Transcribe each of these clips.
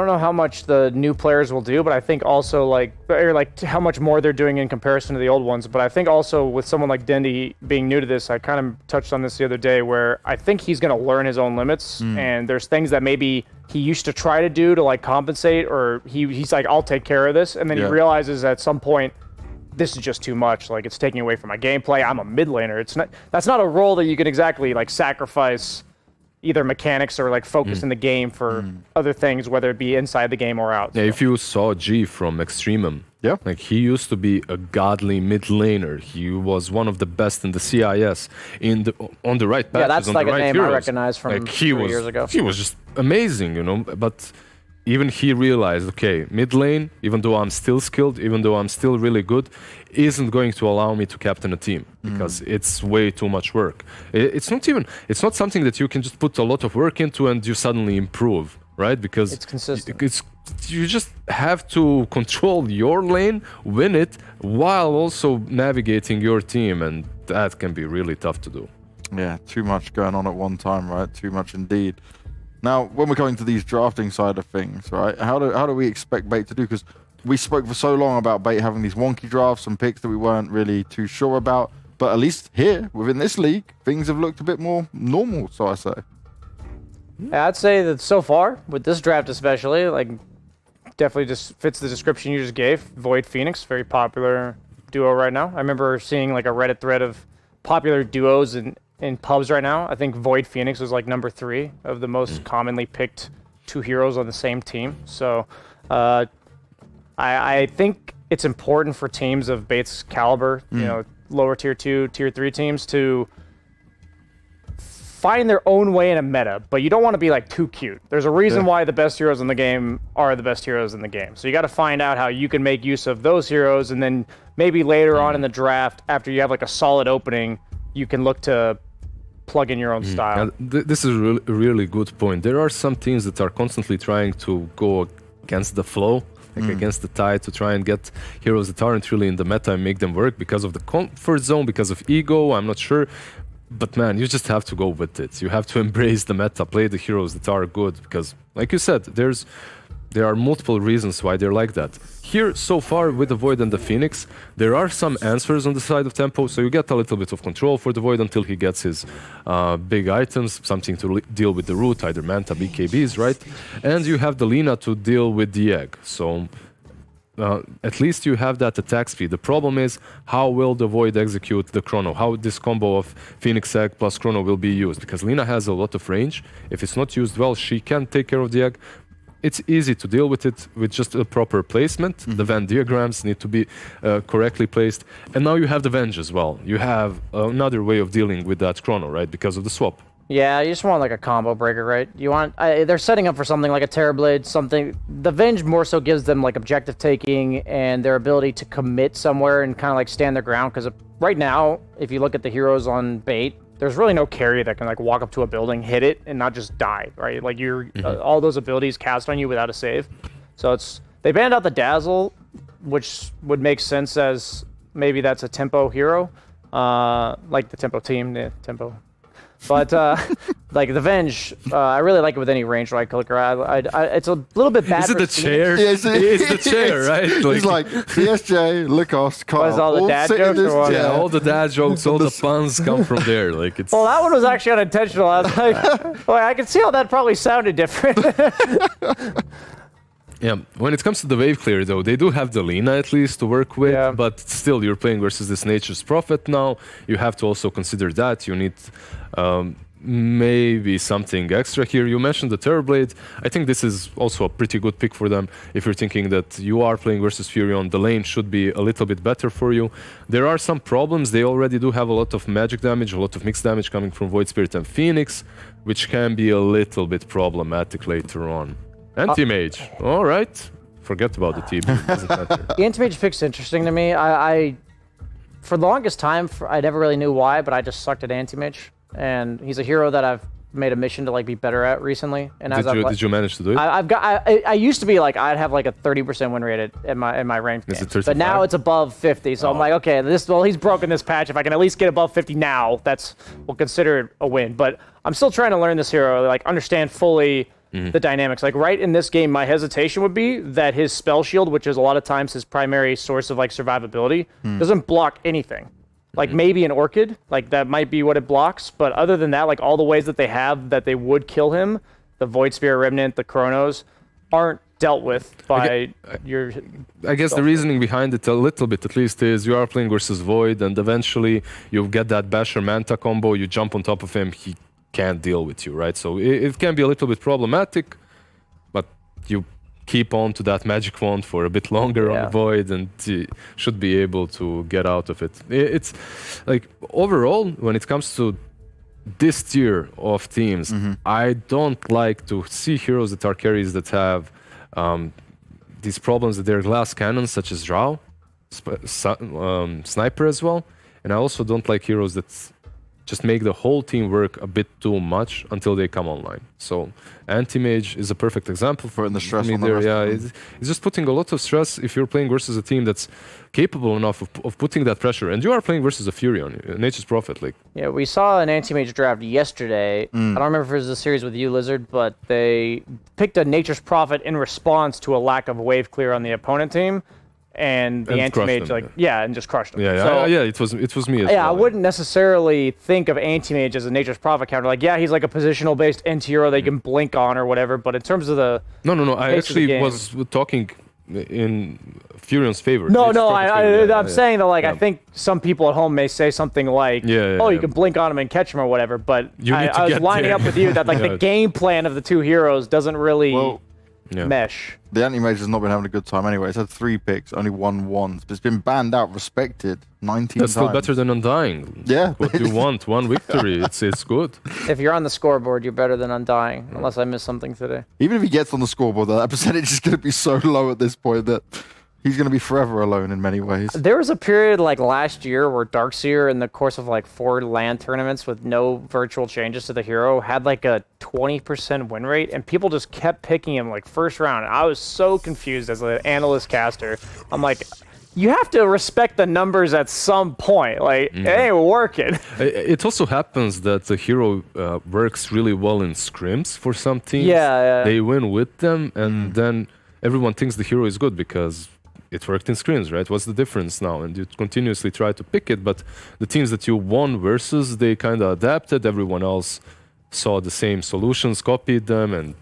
I don't know how much the new players will do, but I think also like how much more they're doing in comparison to the old ones. But I think also with someone like Dendi being new to this, I kind of touched on this the other day, where I think he's going to learn his own limits, and there's things that maybe he used to try to do to like compensate, or he's like, I'll take care of this, and then he realizes at some point, this is just too much. Like, it's taking away from my gameplay. I'm a mid laner. That's not a role that you can exactly like sacrifice either mechanics or like focus in the game for other things, whether it be inside the game or out. Yeah, if you saw G from Extremum, like he used to be a godly mid laner. He was one of the best in the CIS on the right patches. Yeah, that's on like the a right name heroes. I recognize from like 3 years ago. He was just amazing, you know. But even he realized, okay, mid lane, even though I'm still skilled, even though I'm still really good, isn't going to allow me to captain a team because it's way too much work. It's not something that you can just put a lot of work into and you suddenly improve, right? Because it's consistent. You just have to control your lane, win it, while also navigating your team, and that can be really tough to do. Yeah, too much going on at one time, right? Too much indeed. Now, when we're going to these drafting side of things, right, how do we expect Bait to do? Because we spoke for so long about Bait having these wonky drafts and picks that we weren't really too sure about. But at least here, within this league, things have looked a bit more normal, so I say. Yeah, I'd say that so far, with this draft especially, like, definitely just fits the description you just gave. Void Phoenix, very popular duo right now. I remember seeing like a Reddit thread of popular duos in pubs right now. I think Void Phoenix was like number 3 of the most commonly picked 2 heroes on the same team. So I think it's important for teams of Bait's caliber, you know, lower tier 2, tier 3 teams to find their own way in a meta, but you don't want to be like too cute. There's a reason why the best heroes in the game are the best heroes in the game. So you got to find out how you can make use of those heroes, and then maybe later on in the draft, after you have like a solid opening, you can look to plug in your own style. This is a really good point. There are some teams that are constantly trying to go against the flow, like against the tide, to try and get heroes that aren't really in the meta and make them work because of the comfort zone, because of ego, I'm not sure. But man, you just have to go with it. You have to embrace the meta, play the heroes that are good, because like you said, there are multiple reasons why they're like that. Here, so far, with the Void and the Phoenix, there are some answers on the side of tempo, so you get a little bit of control for the Void until he gets his big items, something to deal with the root, either Manta, BKBs, right? And you have the Lina to deal with the egg, so at least you have that attack speed. The problem is, how will the Void execute the Chrono? How this combo of Phoenix Egg plus Chrono will be used? Because Lina has a lot of range. If it's not used well, she can take care of the egg. It's easy to deal with it with just a proper placement. The Venn diagrams need to be correctly placed. And now you have the Venge as well. You have another way of dealing with that Chrono, right? Because of the swap. Yeah, you just want like a combo breaker, right? You want they're setting up for something like a Terrorblade, something. The Venge more so gives them like objective taking and their ability to commit somewhere and kind of like stand their ground. Because right now, if you look at the heroes on Bait, there's really no carry that can like walk up to a building, hit it, and not just die, right? Like you're all those abilities cast on you without a save. So they banned out the Dazzle, which would make sense as maybe that's a tempo hero, like the tempo team, the tempo. But like the Venge, I really like it with any range right clicker. It's a little bit bad. Is it the chair? Yes, it's the chair, right? It's like CSJ, Lacoste, Kyle. Was all the dad jokes or what? Yeah, all the dad jokes, all the puns come from there. Like it's. Well, that one was actually unintentional. I was like, well, I can see how that probably sounded different. Yeah, when it comes to the wave clear though, they do have the Lina at least to work with, but still you're playing versus this Nature's Prophet now. You have to also consider that. You need maybe something extra here. You mentioned the Terrorblade. I think this is also a pretty good pick for them. If you're thinking that you are playing versus Furion, the lane should be a little bit better for you. There are some problems. They already do have a lot of magic damage, a lot of mixed damage coming from Void Spirit and Phoenix, which can be a little bit problematic later on. Anti-Mage, all right. Forget about the team. The Anti-Mage pick's interesting to me. I for the longest time, I never really knew why, but I just sucked at Anti-Mage. And he's a hero that I've made a mission to like be better at recently. And did you manage to do it? I used to be like, I'd have like a 30% win rate at my ranked games. But now it's above 50. So I'm like, okay, he's broken this patch. If I can at least get above 50 now, we'll consider it a win. But I'm still trying to learn this hero, like understand fully the dynamics. Like right in this game, my hesitation would be that his spell shield, which is a lot of times his primary source of like survivability, doesn't block anything. Like maybe an Orchid, like that might be what it blocks. But other than that, like all the ways that they have that they would kill him, the Void Sphere Remnant, the Chronos, aren't dealt with by your... I guess the reasoning behind it a little bit at least is you are playing versus Void and eventually you get that Basher Manta combo, you jump on top of him, he can't deal with you, right? So it can be a little bit problematic, but you keep on to that magic wand for a bit longer on Void and you should be able to get out of it. It's like overall, when it comes to this tier of teams, I don't like to see heroes that are carries that have these problems with their glass cannons, such as Drow, Sniper as well. And I also don't like heroes that just make the whole team work a bit too much until they come online. So Anti-Mage is a perfect example for the stress me on the there. rest Yeah, of them. it's just putting a lot of stress if you're playing versus a team that's capable enough of putting that pressure. And you are playing versus a Furion, Nature's Prophet. Like, Yeah, we saw an Anti-Mage draft yesterday. I don't remember if it was a series with you, Lizard, but they picked a Nature's Prophet in response to a lack of wave clear on the opponent team. And the Anti-Mage, and just crushed them. It was me as well. I wouldn't necessarily think of Anti-Mage as a Nature's Prophet counter. Like, he's like a positional-based NT hero they can blink on or whatever, but in terms of the... No, I actually was talking in Furion's favor. I'm saying that, like, I think some people at home may say something like, you can blink on him and catch him or whatever, but I was lining up with you that, like, the game plan of the two heroes doesn't really mesh. The Anti-Mage has not been having a good time anyway. It's had 3 picks, only won once, but it's been banned out, respected 19 times. That's still better than Undying. Yeah. What do you want? One victory. It's good. If you're on the scoreboard, you're better than Undying, unless I missed something today. Even if he gets on the scoreboard, that percentage is going to be so low at this point that he's going to be forever alone in many ways. There was a period like last year where Darkseer, in the course of like 4 LAN tournaments with no virtual changes to the hero, had like a 20% win rate, and people just kept picking him like first round. I was so confused as an analyst caster. I'm like, you have to respect the numbers at some point. Like, it ain't working. It also happens that the hero works really well in scrims for some teams. They win with them, and then everyone thinks the hero is good because it worked in scrims, right? What's the difference now? And you continuously try to pick it, but the teams that you won versus, they kind of adapted. Everyone else saw the same solutions, copied them, and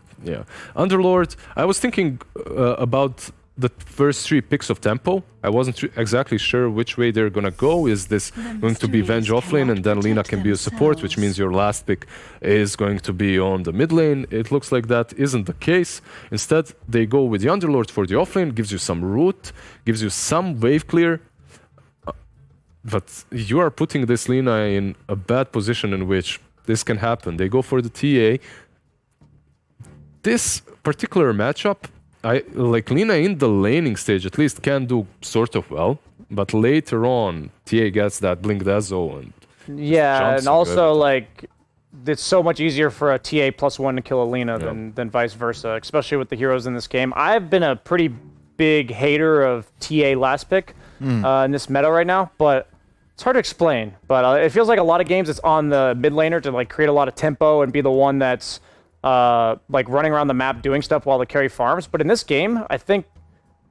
Underlord, I was thinking about the first 3 picks of tempo. I wasn't exactly sure which way they're gonna go. Is this going to be Venge offlane and then Lina can be a support, which means your last pick is going to be on the mid lane? It looks like that isn't the case. Instead, they go with the Underlord for the offlane, gives you some root, gives you some wave clear. But you are putting this Lina in a bad position in which this can happen. They go for the TA. This particular matchup, like Lina in the laning stage at least can do sort of well, but later on TA gets that Blink Dazzle and and also like it's so much easier for a TA +1 to kill a Lina than vice versa, especially with the heroes in this game. I've been a pretty big hater of TA last pick in this meta right now, but it's hard to explain. But it feels like a lot of games it's on the mid laner to like create a lot of tempo and be the one that's like running around the map doing stuff while the carry farms. But in this game, I think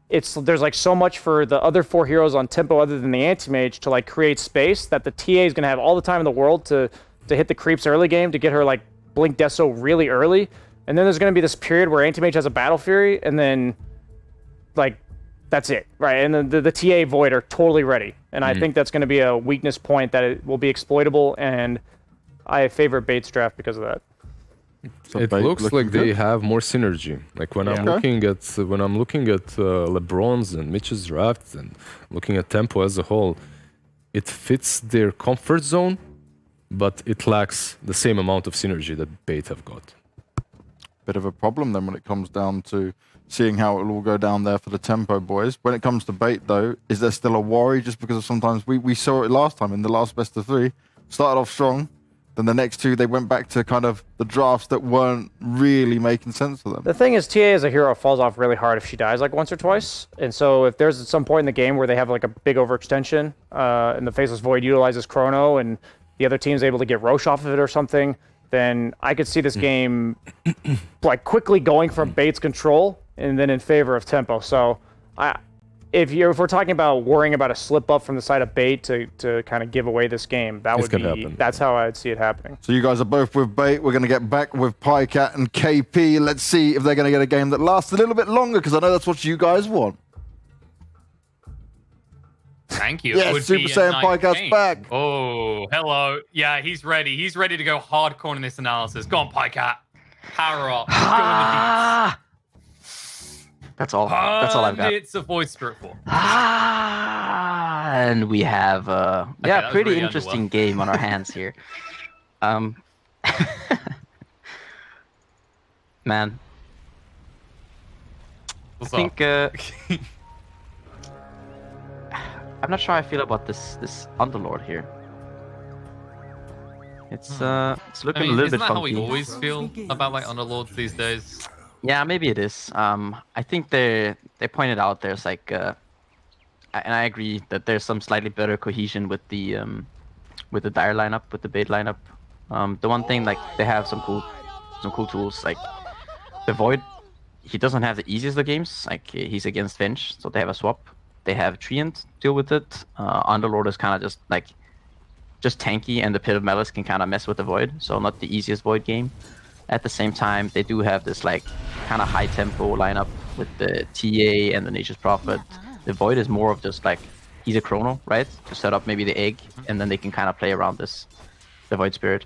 there's like so much for the other 4 heroes on tempo other than the Anti-Mage to like create space that the TA is going to have all the time in the world to hit the creeps early game to get her like Blink Deso really early. And then there's going to be this period where Anti-Mage has a Battle Fury and then like that's it, right? And then the TA Void are totally ready. And I think that's going to be a weakness point that it will be exploitable, and I favor Bates draft because of that. So it looks like they have more synergy. Like when I'm looking at LeBron's and Mitch's drafts and looking at tempo as a whole, it fits their comfort zone, but it lacks the same amount of synergy that Bait have got. Bit of a problem then when it comes down to seeing how it will all go down there for the tempo boys. When it comes to Bait though, is there still a worry just because of sometimes we saw it last time in the last best of 3, started off strong. Then the next 2, they went back to kind of the drafts that weren't really making sense for them. The thing is, TA as a hero falls off really hard if she dies like once or twice. And so if there's some point in the game where they have like a big overextension and the Faceless Void utilizes Chrono and the other team's able to get Roche off of it or something, then I could see this game like quickly going from Bait's control and then in favor of tempo. So if we're talking about worrying about a slip up from the side of Bait to kind of give away this game, that's how I'd see it happening. So you guys are both with Bait. We're going to get back with Pycat and KP. Let's see if they're going to get a game that lasts a little bit longer, because I know that's what you guys want. Thank you. Yeah, Super Saiyan Pycat's back. Oh, hello. Yeah, he's ready. He's ready to go hardcore in this analysis. Go on, Pycat. Power up. That's all. That's all I've got. It's a voice spirit for. And we have pretty really interesting game on our hands here. Man, What's I think I'm not sure how I feel about this Underlord here. It's looking a little bit funky. Isn't that how we always feel about like Underlords these days? Yeah, maybe it is. I think they pointed out there's like, and I agree that there's some slightly better cohesion with the dire lineup, with the Bait lineup. The one thing, like, they have some cool tools, like the Void. He doesn't have the easiest of games. Like, he's against Venge, so they have a swap. They have Treant deal with it. Underlord is kind of just tanky, and the Pit of Malice can kind of mess with the Void, so not the easiest Void game. At the same time, they do have this like kind of high tempo lineup with the TA and the Nature's Prophet. The Void is more of just like, he's a chrono, right? To set up maybe the egg, and then they can kind of play around the Void Spirit.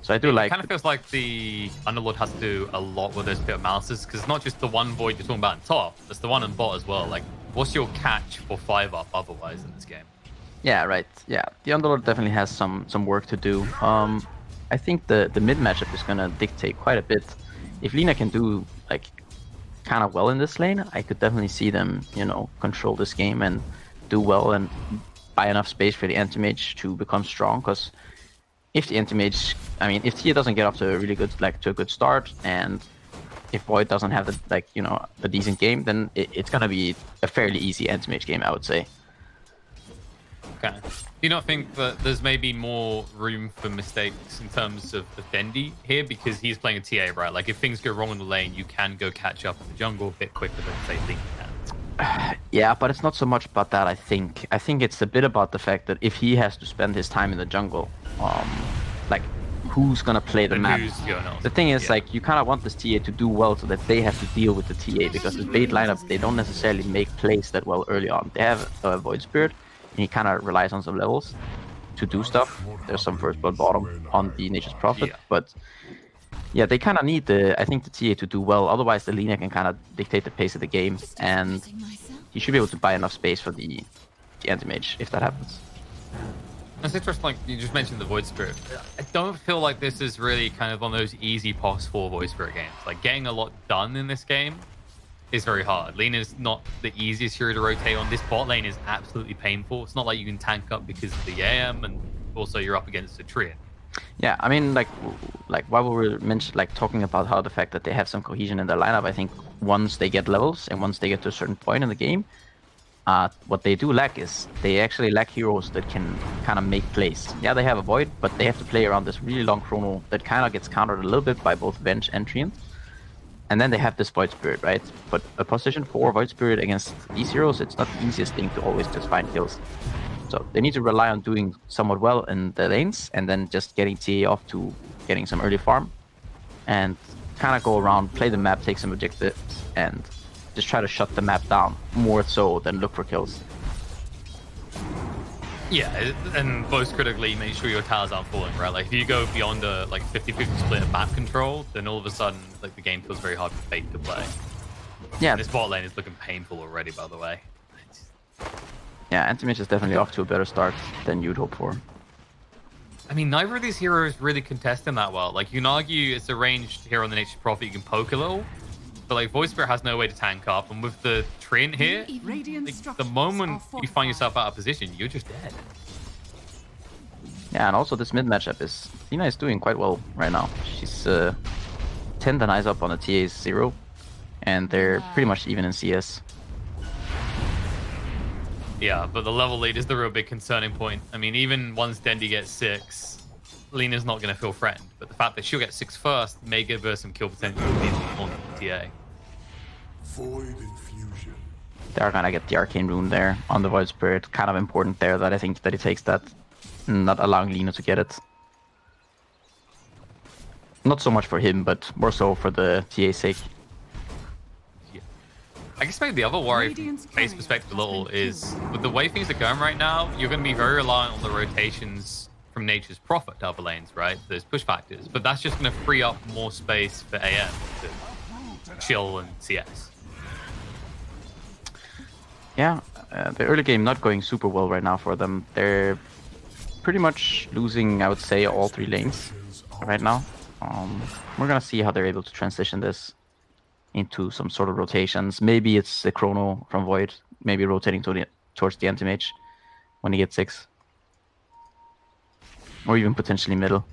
So I do like. It kind of feels like the Underlord has to do a lot with those Pit of Malices, because it's not just the one Void you're talking about on top, it's the one on bot as well. Like, what's your catch for 5-up otherwise in this game? Yeah, right. Yeah, the Underlord definitely has some work to do. I think the mid matchup is gonna dictate quite a bit. If Lina can do like kind of well in this lane, I could definitely see them, control this game and do well and buy enough space for the anti-mage to become strong. Because if the anti-mage, if Tia doesn't get off to a really good start, and if Void doesn't have a decent game, then it's gonna be a fairly easy anti-mage game, I would say. Okay. Do you not think that there's maybe more room for mistakes in terms of Fendi here, because he's playing a TA, right? Like, if things go wrong in the lane, you can go catch up in the jungle a bit quicker than, say, Link can. Yeah, but it's not so much about that, I think. I think it's a bit about the fact that if he has to spend his time in the jungle, like, who's gonna play the map? The thing is, like, you kind of want this TA to do well so that they have to deal with the TA, because the Bait lineup, they don't necessarily make plays that well early on. They have a Void Spirit, and he kind of relies on some levels to do stuff. There's some first blood bottom on the Nature's Prophet, but yeah, they kind of need the TA to do well. Otherwise, the Lina can kind of dictate the pace of the game, and he should be able to buy enough space for the anti-mage if that happens. That's interesting. Like, you just mentioned the Void Spirit. I don't feel like this is really kind of one of those easy pos for Void Spirit games. Like, getting a lot done in this game is very hard. Lina's not the easiest hero to rotate on. This bot lane is absolutely painful. It's not like you can tank up because of the AM, and also you're up against a Treant. Yeah, like while we were talking about how the fact that they have some cohesion in their lineup, I think once they get levels and once they get to a certain point in the game, what they do lack is they actually lack heroes that can kind of make plays. Yeah, they have a Void, but they have to play around this really long chrono that kind of gets countered a little bit by both Venge and Treant. And then they have this Void Spirit, right? But a position 4 Void Spirit against these heroes, it's not the easiest thing to always just find kills. So they need to rely on doing somewhat well in the lanes, and then just getting TA off to getting some early farm, and kind of go around, play the map, take some objectives, and just try to shut the map down more so than look for kills. Yeah, and most critically, make sure your towers aren't falling, right? Like, if you go beyond a 50-50 split of map control, then all of a sudden, like, the game feels very hard for Bait to play. Yeah. And this bot lane is looking painful already, by the way. Yeah, anti-mage is definitely off to a better start than you'd hope for. I mean, neither of these heroes really contest him that well. Like, you can argue it's a ranged hero on the Nature's Prophet, you can poke a little, but like, Void Spirit has no way to tank up, and with the Treant here, like, the moment you find yourself out of position, you're just dead. Yeah, and also this mid matchup is, Lina is doing quite well right now. She's 10 denies up on the TA's 0, and they're pretty much even in CS. Yeah, but the level lead is the real big concerning point. I mean, even once Dendi gets 6, Lena's not going to feel threatened, but the fact that she'll get 6 first may give her some kill potential on the TA. Void infusion. They're gonna get the Arcane Rune there on the Void Spirit. Kind of important there that I think that he takes that, not allowing Lina to get it. Not so much for him, but more so for the TA's sake. Yeah. I guess maybe the other worry from base perspective a little is, with the way things are going right now, you're going to be very reliant on the rotations from Nature's Prophet to other lanes, right? There's push factors, but that's just going to free up more space for AM to chill and CS. Yeah, the early game not going super well right now for them. They're pretty much losing, I would say, all 3 lanes right now. We're gonna see how they're able to transition this into some sort of rotations. Maybe it's the Chrono from Void, maybe rotating towards the Anti-Mage when he gets 6. Or even potentially middle.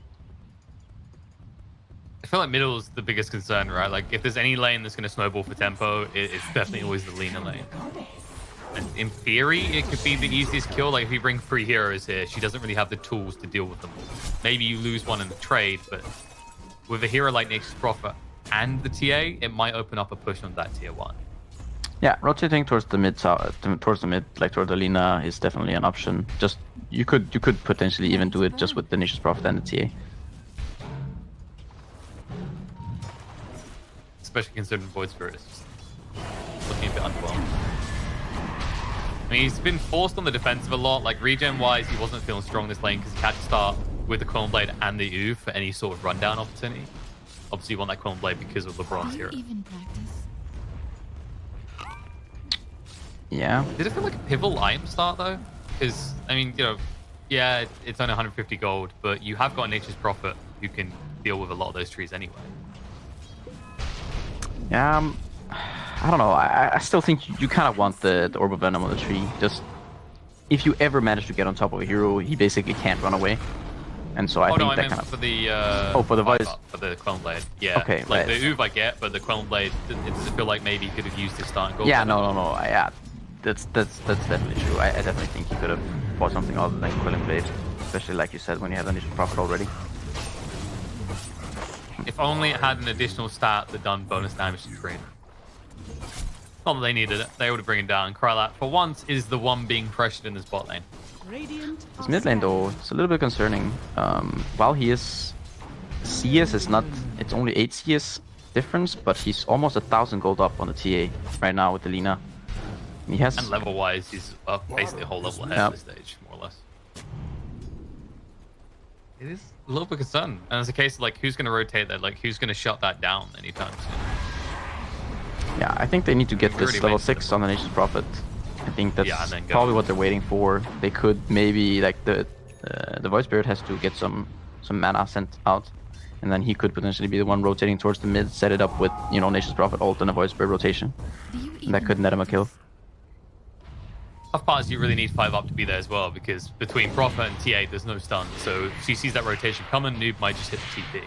I feel like middle is the biggest concern, right? Like, if there's any lane that's going to snowball for tempo, it's definitely always the Lina lane. And in theory, it could be the easiest kill. Like, if you bring 3 heroes here, she doesn't really have the tools to deal with them. Maybe you lose one in the trade, but with a hero like Nature's Prophet and the TA, it might open up a push on that tier 1. Yeah, rotating towards the mid, like toward the Lina is definitely an option. Just you could potentially even do it just with the Nature's Prophet and the TA. Especially considering Void Spirit is just looking a bit underwhelmed. I mean, he's been forced on the defensive a lot. Like, regen-wise, he wasn't feeling strong this lane because he had to start with the Quillen Blade and the Eu for any sort of rundown opportunity. Obviously, you want that Quillen Blade because of LeBron's hero. Yeah. Did it feel like a pivotal item start, though? Because, I mean, you know, yeah, it's only 150 gold, but you have got Nature's Prophet who can deal with a lot of those trees anyway. Yeah, I don't know. I still think you kind of want the Orb of Venom on the tree. Just if you ever manage to get on top of a hero, he basically can't run away. And so I think that kind of for the for the voice, for the Quillen Blade. Yeah. Okay. Like the UV I get, but the Quillen Blade, it doesn't feel like maybe he could have used his starting gold. Yeah, no. Yeah, that's definitely true. I definitely think he could have bought something other than Quillen Blade, especially like you said when you have the initial profit already. If only it had an additional stat that done bonus damage to Trainer. Not that they needed it. They would have bring it down. Krylat, for once, is the one being pressured in this bot lane. His mid lane though, it's a little bit concerning. While he is CS is not, it's only 8 CS difference, but he's almost 1,000 gold up on the TA right now with the Lina. He has, and level-wise, he's up basically a whole level ahead of this stage, more or less. It is a little bit concerned, and it's a case of like who's going to rotate that, like who's going to shut that down anytime soon. Yeah, I think they need to get this level 6 on the Nature's Prophet. I think that's probably what they're waiting for. They could maybe, like, the Void Spirit has to get some mana sent out, and then he could potentially be the one rotating towards the mid, set it up with, you know, Nature's Prophet ult and a Void Spirit rotation. And that could net him a kill. Tough part is you really need 5 up to be there as well, because between Prophet and TA there's no stun, so if she sees that rotation coming, Noob might just hit the TP.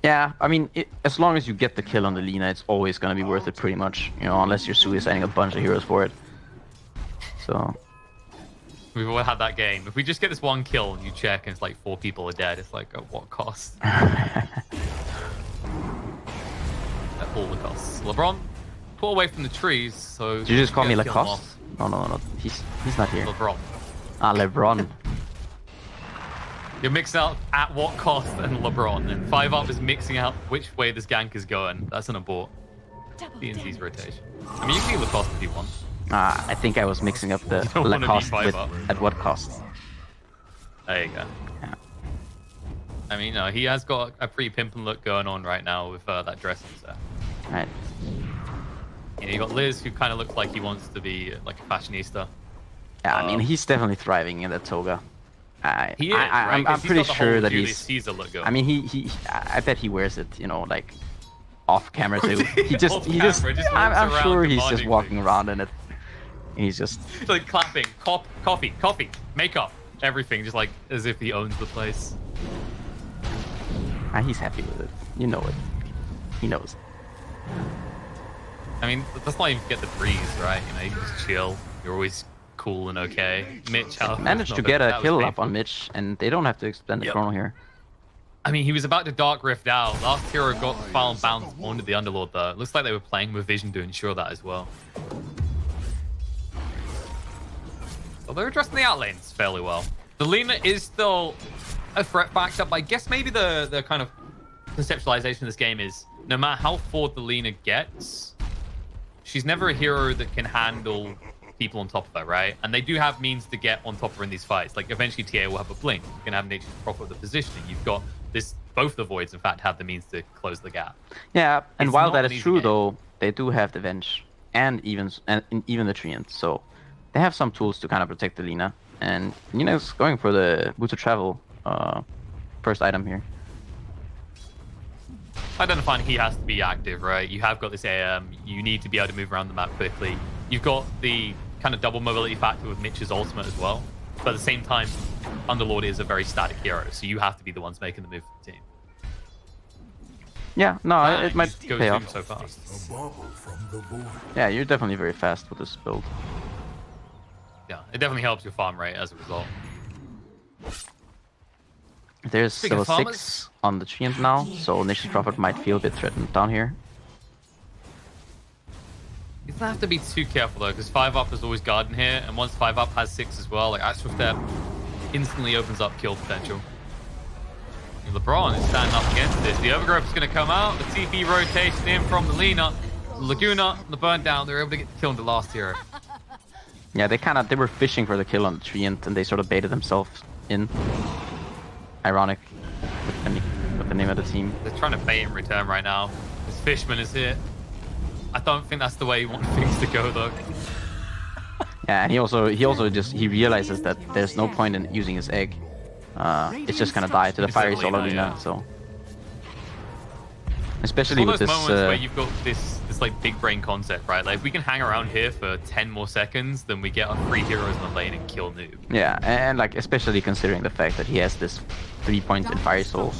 Yeah, I mean, as long as you get the kill on the Lina, it's always going to be worth it pretty much, you know, unless you're suiciding a bunch of heroes for it. So... We've all had that game. If we just get this one kill and you check and it's like 4 people are dead, it's like, at what cost? At all the costs. LeBron, pull away from the trees, so... Did you just call me Lacoste? No. He's not here. LeBron. Ah, LeBron. You're mixing out at what cost and LeBron, and 5 up is mixing out which way this gank is going. That's an abort. DNC's rotation. I mean, you can Lacoste if you want. I think I was mixing up the Lacoste with at what cost. There you go. Yeah. I mean, he has got a pretty pimpin' look going on right now with that dressing set. Right. You know, you got Liz, who kind of looks like he wants to be like a fashionista. Yeah, I mean, he's definitely thriving in that toga. He is, right? I'm pretty sure that Julius Caesar look going. I mean, I bet he wears it, you know, like off camera too. He just I'm sure he's just walking around in it. And he's just like clapping, coffee, makeup, everything, just like as if he owns the place. He's happy with it. You know it. He knows. I mean, let's not even get the breeze, right? You know, you just chill. You're always cool and okay. Mitch managed to get a kill up on Mitch, and they don't have to extend the chrono here. I mean, he was about to Dark Rift out. Last hero got foul bound onto the Underlord, though. It looks like they were playing with Vision to ensure that as well. Well, they're addressing the outlanes fairly well. The Lina is still a threat factor, but I guess maybe the kind of conceptualization of this game is no matter how forward the Lina gets, she's never a hero that can handle people on top of her, right? And they do have means to get on top of her in these fights. Like eventually TA will have a blink. You can have Nature's Prophet with the positioning. You've got this, both the Voids in fact have the means to close the gap. Yeah, and It's while not that an is easy true game. though, they do have the Venge and even the Treant, so they have some tools to kind of protect the Lina. And Nina's going for the Boots of Travel first item here. Identifying he has to be active, right? You have got this AM. You need to be able to move around the map quickly. You've got the kind of double mobility factor with Mitch's ultimate as well. But at the same time, Underlord is a very static hero, so you have to be the ones making the move for the team. Yeah, no, Ah, it he might just goes pay through off. so fast. A bubble from the void. Yeah, you're definitely very fast with this build. Yeah, it definitely helps your farm rate as a result. There's Speaking level of farmers- 6 on the Treant now, so Nature's Prophet might feel a bit threatened down here. You don't have to be too careful though, because 5-up is always guarding here, and once 5-up has 6 as well, like Astral Step instantly opens up kill potential. And LeBron is standing up against this. The Overgrowth is going to come out, the TP rotation in from the Lina, the Laguna, the burn down, they're able to get the kill on the last hero. Yeah, they were fishing for the kill on the Treant, and they sort of baited themselves in. Ironic with the name of the team. They're trying to bait in return right now. This Fishman is here. I don't think that's the way you want things to go though. Yeah, and he realizes that there's no point in using his egg. It's just gonna die to the It's Fiery like Soul Lina, Arena, yeah. so. It's Especially one with of those this. moments where you've got this like big brain concept, right? Like if we can hang around here for 10 more seconds, then we get our 3 heroes in the lane and kill Noob. Yeah, and like especially considering the fact that he has this 3 points in Fiery Soul.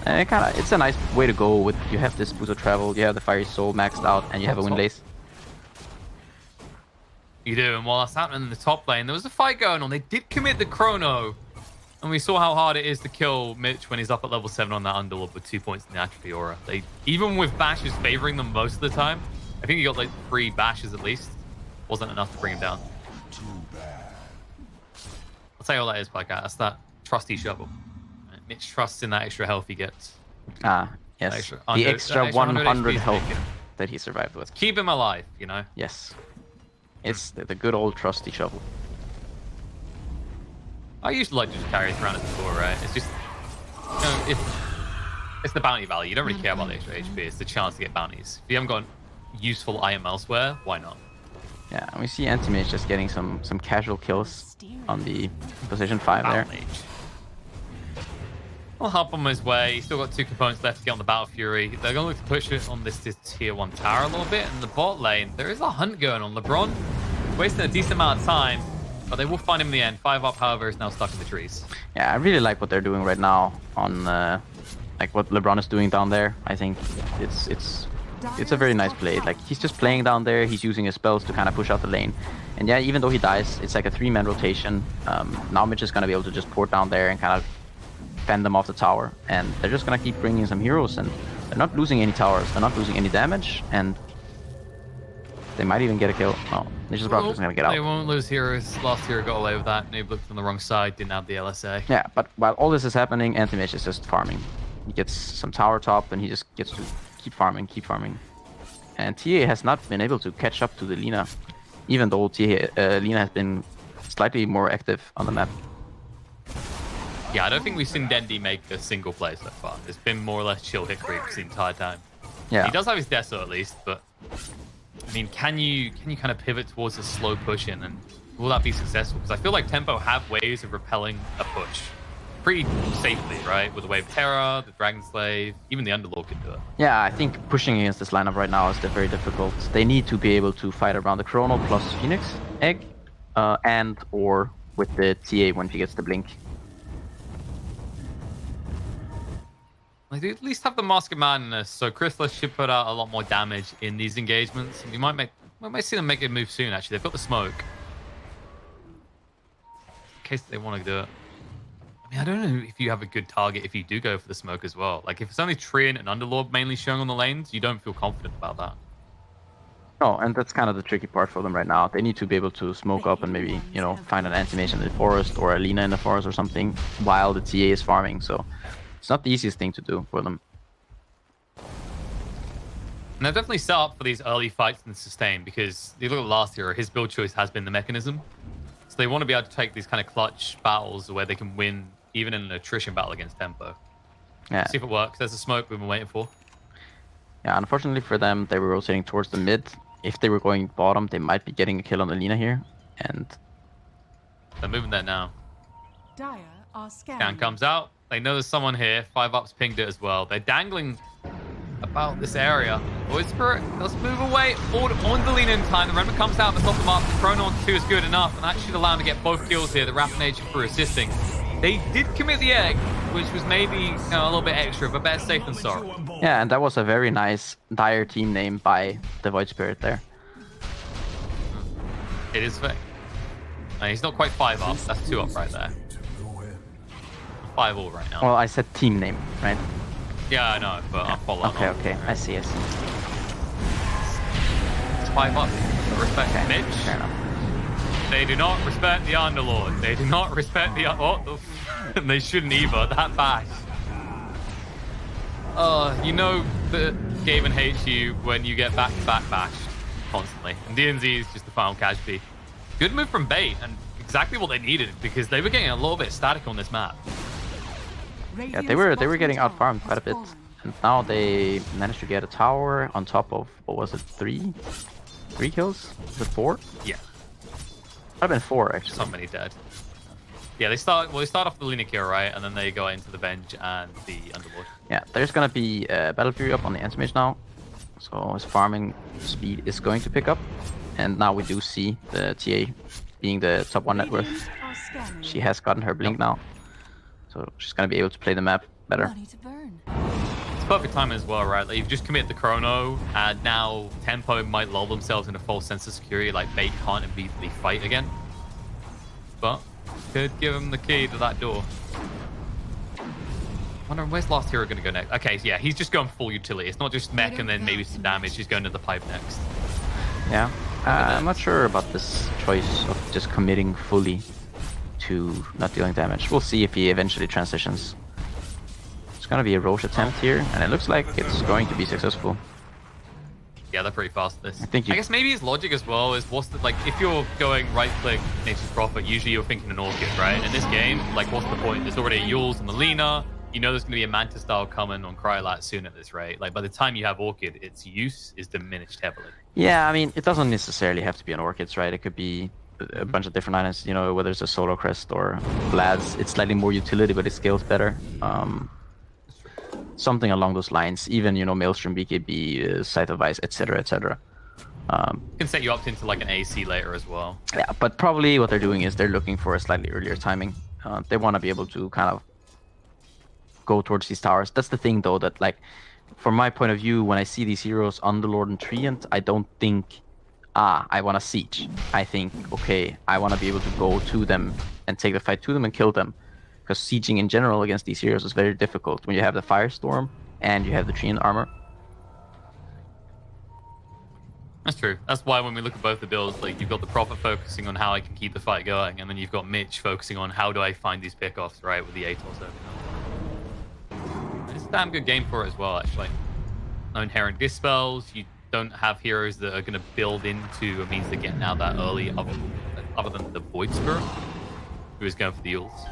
And it's a nice way to go with, you have this Boost of Travel, you have the Fiery Soul maxed out, and you have a Windlace. You do, and while that's happening in the top lane, there was a fight going on. They did commit the chrono, and we saw how hard it is to kill Mitch when he's up at level 7 on that Underlord with 2 points in the Atrophy Aura. They, even with bashes favoring them most of the time, I think he got like 3 bashes at least. Wasn't enough to bring him down. I'll tell you what that is, Blackcat. That's that trusty shovel. Right, Mitch trusts in that extra health he gets. Ah, yes. Extra The under- extra that extra 100 HP health is that he survived with. Keep him alive, you know? Yes. It's the good old trusty shovel. I used to like to just carry it around as before, right? It's just, it's the bounty value. You don't really care about the extra HP. It's the chance to get bounties. If you haven't got useful item elsewhere, why not? Yeah, and we see Anti-Mage just getting some casual kills on the position 5 there. Battle Mage. I'll help him his way. He's still got 2 components left to get on the Battle Fury. They're going to look to push it on this tier 1 tower a little bit. In the bot lane, there is a hunt going on. LeBron wasting a decent amount of time, but they will find him in the end. 5-up, however, is now stuck in the trees. Yeah, I really like what they're doing right now on like what LeBron is doing down there. I think it's a very nice play. Like he's just playing down there. He's using his spells to kind of push out the lane. And yeah, even though he dies, it's like a 3-man rotation. Now Mitch is gonna be able to just port down there and kind of fend them off the tower. And they're just gonna keep bringing some heroes, and they're not losing any towers. They're not losing any damage, and they might even get a kill. No, Nature's Prophet is gonna get They out. won't lose heroes. Last hero got away with that. Noob looked on the wrong side, didn't have the LSA. Yeah, but while all this is happening, Anti-Mage is just farming. He gets some tower top, and he just gets to keep farming. And TA has not been able to catch up to the Lina, even though Lina has been slightly more active on the map. Yeah, I don't think we've seen Dendi make a single play so far. It's been more or less chill hit creeps the entire time. Yeah, He does have his Deso at least, but I mean, can you kind of pivot towards a slow push in, and will that be successful? Because I feel like Tempo have ways of repelling a push pretty safely, right? With the Wave of Terror, the Dragon Slave, even the Underlord can do it. yeah. I think pushing against this lineup right now is very difficult. They need to be able to fight around the Chrono plus Phoenix Egg, and or with the TA when he gets the blink. They do at least have the Mask of Madness, so Chrysalis should put out a lot more damage in these engagements. We might see them make a move soon, actually. They've got the smoke. case they want to do it. I mean, I don't know if you have a good target if you do go for the smoke as well. Like, if it's only Treant and Underlord mainly showing on the lanes, you don't feel confident about that. No, and that's kind of the tricky part for them right now. They need to be able to smoke up and maybe, you know, find an animation in the forest or a Lina in the forest or something while the TA is farming. So it's not the easiest thing to do for them. And they're definitely set up for these early fights and sustain, because you look at last year, his build choice has been the mechanism. So they want to be able to take these kind of clutch battles where they can win even in an attrition battle against tempo. Yeah. See if it works. There's a smoke we've been waiting for. Yeah, unfortunately for them, they were rotating towards the mid. If they were going bottom, they might be getting a kill on the Lina here. And They're moving there now. Dire are Scan scanning. comes out. They know there's someone here. 5-Ups pinged it as well. They're dangling about this area. Void Spirit, let's move away. On the Lina in time. The Remnant comes out, the top them up. The Chrono on 2 is good enough, and that should allow them to get both kills here. The Rapid Nature for assisting. They did commit the egg, which was maybe, you know, a little bit extra, but better safe than sorry. yeah, and that was a very nice Dire team name by the Void Spirit there. It is fake. He's not quite 5-up. That's 2-up right there. 5-all right now. Well, I said team name, right? Yeah, I know, but I'm following Okay, on. okay. I see. It's 5-up. Respect Okay, Mitch. fair enough. They do not respect the Underlord. They do not respect the... Oh, they shouldn't either. That bash. You know that Gaven hates you when you get back-to-back bashed constantly. And DNZ is just the final casualty. Good move from Bait, and exactly what they needed, because they were getting a little bit static on this map. Yeah, they were getting out farmed quite a bit. And now they managed to get a tower on top of, what was it, 3 kills? Was it 4? Yeah, I've been 4 actually. so many dead. Yeah, they start off the Lina kill, right? And then they go into the Venge and the Underlord. Yeah, there's gonna be Battle Fury up on the Anti-Mage now. So his farming speed is going to pick up. And now we do see the TA being the top 1 net worth. Are scanning. She has gotten her blink now. So she's gonna be able to play the map better. Money to burn. It's perfect timing as well, right? Like, you've just committed the Chrono, and now Tempo might lull themselves in a false sense of security, like Bait can't immediately fight again. But could give him the key to that door. Wondering where's last hero going to go next? Okay, yeah, he's just going full utility. It's not just mech and then maybe some damage. He's going to the pipe next. Yeah, I'm not sure about this choice of just committing fully to not dealing damage. We'll see if he eventually transitions. It's gonna be a Roche attempt here, and it looks like it's going to be successful. Yeah, they're pretty fast at this. I think I guess maybe his logic as well is what's the, like, if you're going right click Nature's Prophet, usually you're thinking an Orchid, right? In this game, like, what's the point? There's already a Yules and the Lina. You know there's going to be a Manta style coming on Cryolat soon at this rate. Like, by the time you have Orchid, its use is diminished heavily. Yeah, I mean, it doesn't necessarily have to be an Orchids, right? It could be a bunch of different items, you know, whether it's a Solar Crest or Vlad's. It's slightly more utility, but it scales better. Something along those lines. Even, you know, Maelstrom, BKB, Scythe of Ice, etc., etc. Can set you up into like an AC later as well. Yeah, but probably what they're doing is they're looking for a slightly earlier timing. They want to be able to kind of go towards these towers. That's the thing, though, that, like, from my point of view, when I see these heroes, Underlord and Treant, I don't think, I want to siege. I think, okay, I want to be able to go to them and take the fight to them and kill them. Because sieging in general against these heroes is very difficult when you have the Firestorm and you have the Treant armor. That's true. That's why when we look at both the builds, like, you've got the Prophet focusing on how I can keep the fight going, and then you've got Mitch focusing on how do I find these pickoffs, right, with the Atos. It's a damn good game for it as well, actually. No inherent dispels. You don't have heroes that are going to build into a means to getting out that early, other than the Void Spirit, who is going for the ults.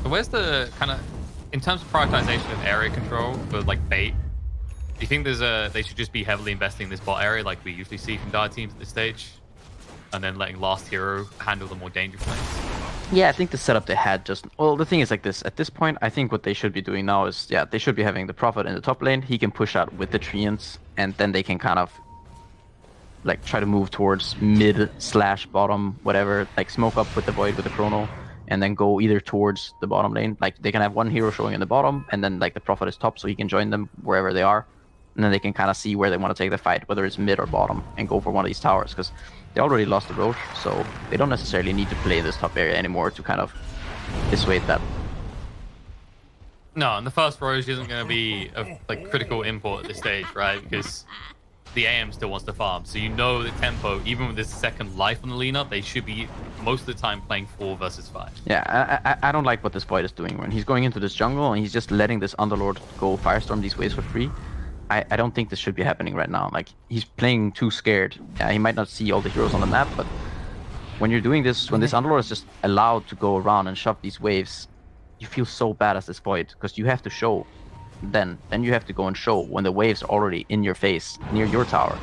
So where's the kind of, in terms of prioritization of area control for like Bait, do you think they should just be heavily investing in this bot area like we usually see from Dire teams at this stage, and then letting last hero handle the more dangerous lanes? Yeah, I think the setup they had just... Well, the thing is like this. At this point, I think what they should be doing now is, yeah, they should be having the Prophet in the top lane. He can push out with the Treants, and then they can kind of, like, try to move towards mid/bottom, whatever. Like, smoke up with the Void, with the Chrono, and then go either towards the bottom lane. Like, they can have one hero showing in the bottom, and then, like, the Prophet is top, so he can join them wherever they are. and then they can kind of see where they want to take the fight, whether it's mid or bottom, and go for one of these towers, because they already lost the Roche, so they don't necessarily need to play this top area anymore to kind of dissuade that. No, and the first Roche isn't going to be a critical import at this stage, right? Because the AM still wants to farm. So you know the tempo, even with this second life on the lean up, they should be most of the time playing 4 versus 5. Yeah, I don't like what this Void is doing when he's going into this jungle and he's just letting this Underlord go Firestorm these waves for free. I don't think this should be happening right now. Like, he's playing too scared. Yeah, he might not see all the heroes on the map, but when you're doing this, when this Underlord is just allowed to go around and shove these waves, you feel so bad as this Void, because you have to show. Then you have to go and show when the waves are already in your face, near your tower.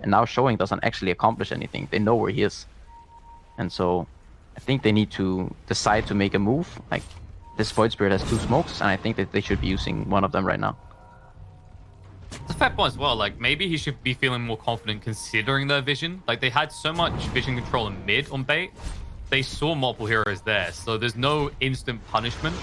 And now showing doesn't actually accomplish anything. They know where he is. And so I think they need to decide to make a move. Like, this Void Spirit has 2 smokes, and I think that they should be using one of them right now. It's a fair point as well. Like, maybe he should be feeling more confident considering their vision. Like, they had so much vision control in mid on bait. They saw multiple heroes there, so there's no instant punishment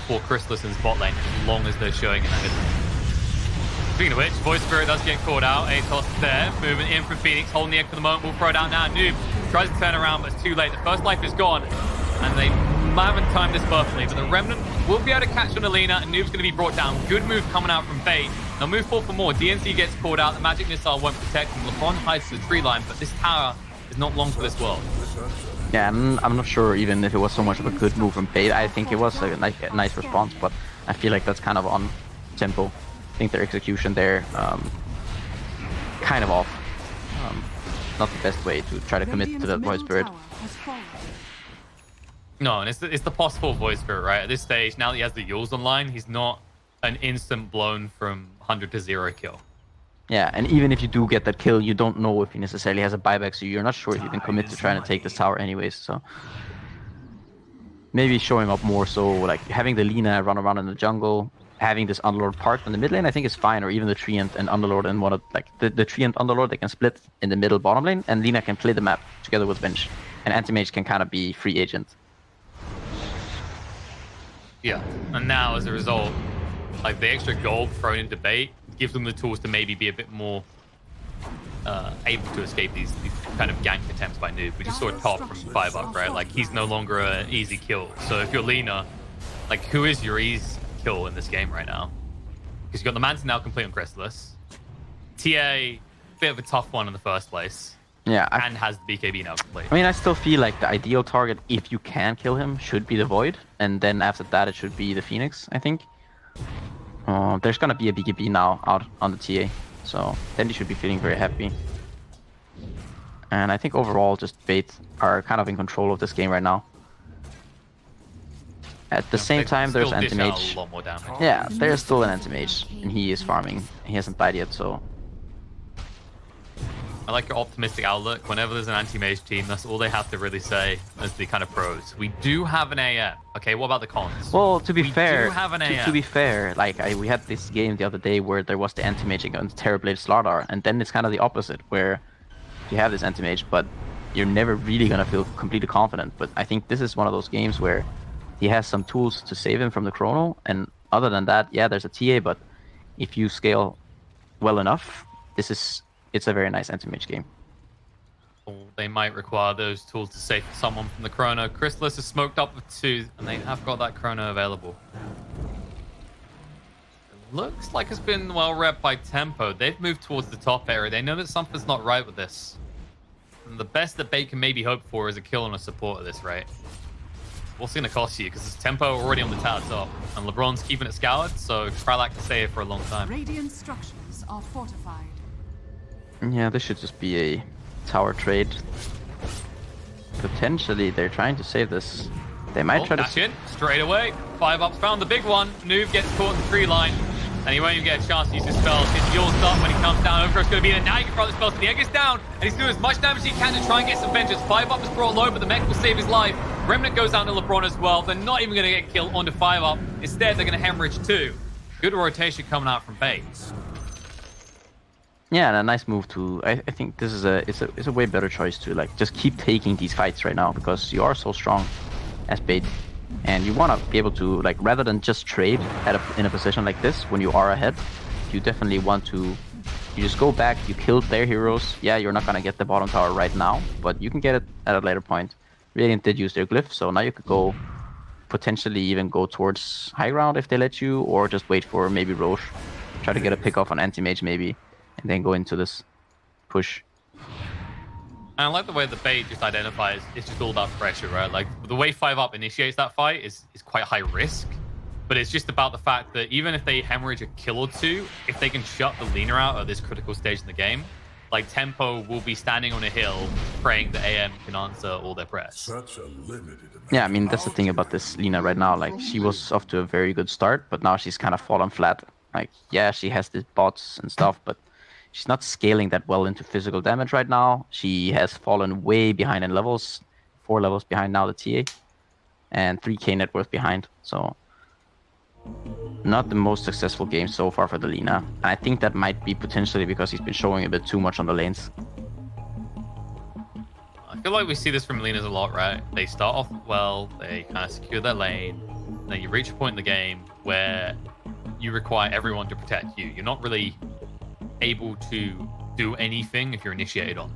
for Chrysalis and bot lane as long as they're showing in that vision. Speaking of which, Void Spirit does get caught out. Atos there, moving in from Phoenix, holding the egg for the moment. We'll throw down now. Noob tries to turn around, but it's too late. The first life is gone, and they haven't timed this perfectly. But the Remnant will be able to catch on Alina, and Noob's going to be brought down. Good move coming out from Bait. They'll move forward for more. DNC gets caught out. The Magic Missile won't protect him. LeBron hides the tree line, but this tower is not long for this world. Yeah, I'm not sure even if it was so much of a good move from Bait. I think it was a nice response, but I feel like that's kind of on tempo. I think their execution there, kind of off. Not the best way to try to commit to the Void Spirit. No, and it's the possible Void Spirit, right? At this stage, now that he has the Yules online, he's not an instant blown from 100 to 0 kill. Yeah, and even if you do get that kill, you don't know if he necessarily has a buyback, so you're not sure if you can commit to trying to take this tower anyways, so... Maybe showing up more so, like, having the Lina run around in the jungle, having this Underlord parked in the mid lane, I think is fine, or even the Treant and Underlord and one of, like, the Treant Underlord, they can split in the middle bottom lane, and Lina can play the map together with Bench, and Anti-Mage can kind of be free agent. Yeah, and now, as a result, like, the extra gold thrown into Bait gives them the tools to maybe be a bit more able to escape these kind of gank attempts by Noob. We just saw it top from 5 up, right? Like, he's no longer an easy kill. So if you're Lina, like, who is your easy kill in this game right now? Because you've got the Manta now complete on Chrysalis. TA, bit of a tough one in the first place. Yeah, and has the BKB now complete. I mean, I still feel like the ideal target, if you can kill him, should be the Void. And then after that, it should be the Phoenix, I think. There's gonna be a BKB now out on the TA, so then you should be feeling very happy. And I think overall, just Bait are kind of in control of this game right now. At the same time, there's Anti-Mage. Yeah, there's still an Anti-Mage, and he is farming. He hasn't died yet, so... I like your optimistic outlook. Whenever there's an anti-mage team, that's all they have to really say as the kind of pros. We do have an AM. Okay, what about the cons? Well, to be fair, do have an AM. To be fair, like we had this game the other day where there was the anti-mage against Terrorblade Slardar, and then it's kind of the opposite, where you have this anti-mage, but you're never really gonna feel completely confident. But I think this is one of those games where he has some tools to save him from the chrono, and other than that, yeah, there's a TA, but if you scale well enough, it's a very nice anti-mage game. They might require those tools to save someone from the chrono. Chrysalis is smoked up with 2, and they have got that chrono available. It looks like it's been well repped by Tempo. They've moved towards the top area. They know that something's not right with this. And the best that Bait can maybe hope for is a kill on a support at this rate. What's it going to cost you? Because it's Tempo already on the tower top, and LeBron's keeping it scoured, so Kralak can stay here for a long time. Radiant structures are fortified. Yeah, this should just be a tower trade. Potentially, they're trying to save this. They might try dash to... in, straight away. 5 ups, found the big one. Noob gets caught in the tree line, and he won't even get a chance to use his spells. His Yule's up when he comes down. Overcrow's going to be in. Now he can throw the spells, but the egg is down, and he's doing as much damage as he can to try and get some vengeance. 5 up is brought low, but the mech will save his life. Remnant goes down to LeBron as well. They're not even going to get killed onto 5 up. Instead, they're going to hemorrhage 2. Good rotation coming out from Bait. Yeah, and a nice move to... I think this is it's a way better choice to like just keep taking these fights right now, because you are so strong as Bait, and you want to be able to, like, rather than just trade in a position like this when you are ahead, you definitely want to. You just go back, you killed their heroes. Yeah, you're not gonna get the bottom tower right now, but you can get it at a later point. Radiant did use their glyph, so now you could go, potentially even go towards high ground if they let you, or just wait for maybe Roche. Try to get a pick off on anti-mage maybe, and then go into this push. And I like the way the bait just identifies it's just all about pressure, right? Like the way 5-up initiates that fight is quite high risk, but it's just about the fact that even if they hemorrhage a kill or two, if they can shut the Lina out at this critical stage in the game, like Tempo will be standing on a hill praying that AM can answer all their press. Such a limited Yeah, I mean, that's the thing about this Lina right now. Like, she was off to a very good start, but now she's kind of fallen flat. Like, yeah, she has these bots and stuff, but she's not scaling that well into physical damage right now. She has fallen way behind in levels, 4 levels behind now the TA, and 3k net worth behind. So, not the most successful game so far for the Lina. And I think that might be potentially because he's been showing a bit too much on the lanes. I feel like we see this from Linas a lot, right? They start off well, they kind of secure their lane, then you reach a point in the game where you require everyone to protect you. You're not really able to do anything if you're initiated on.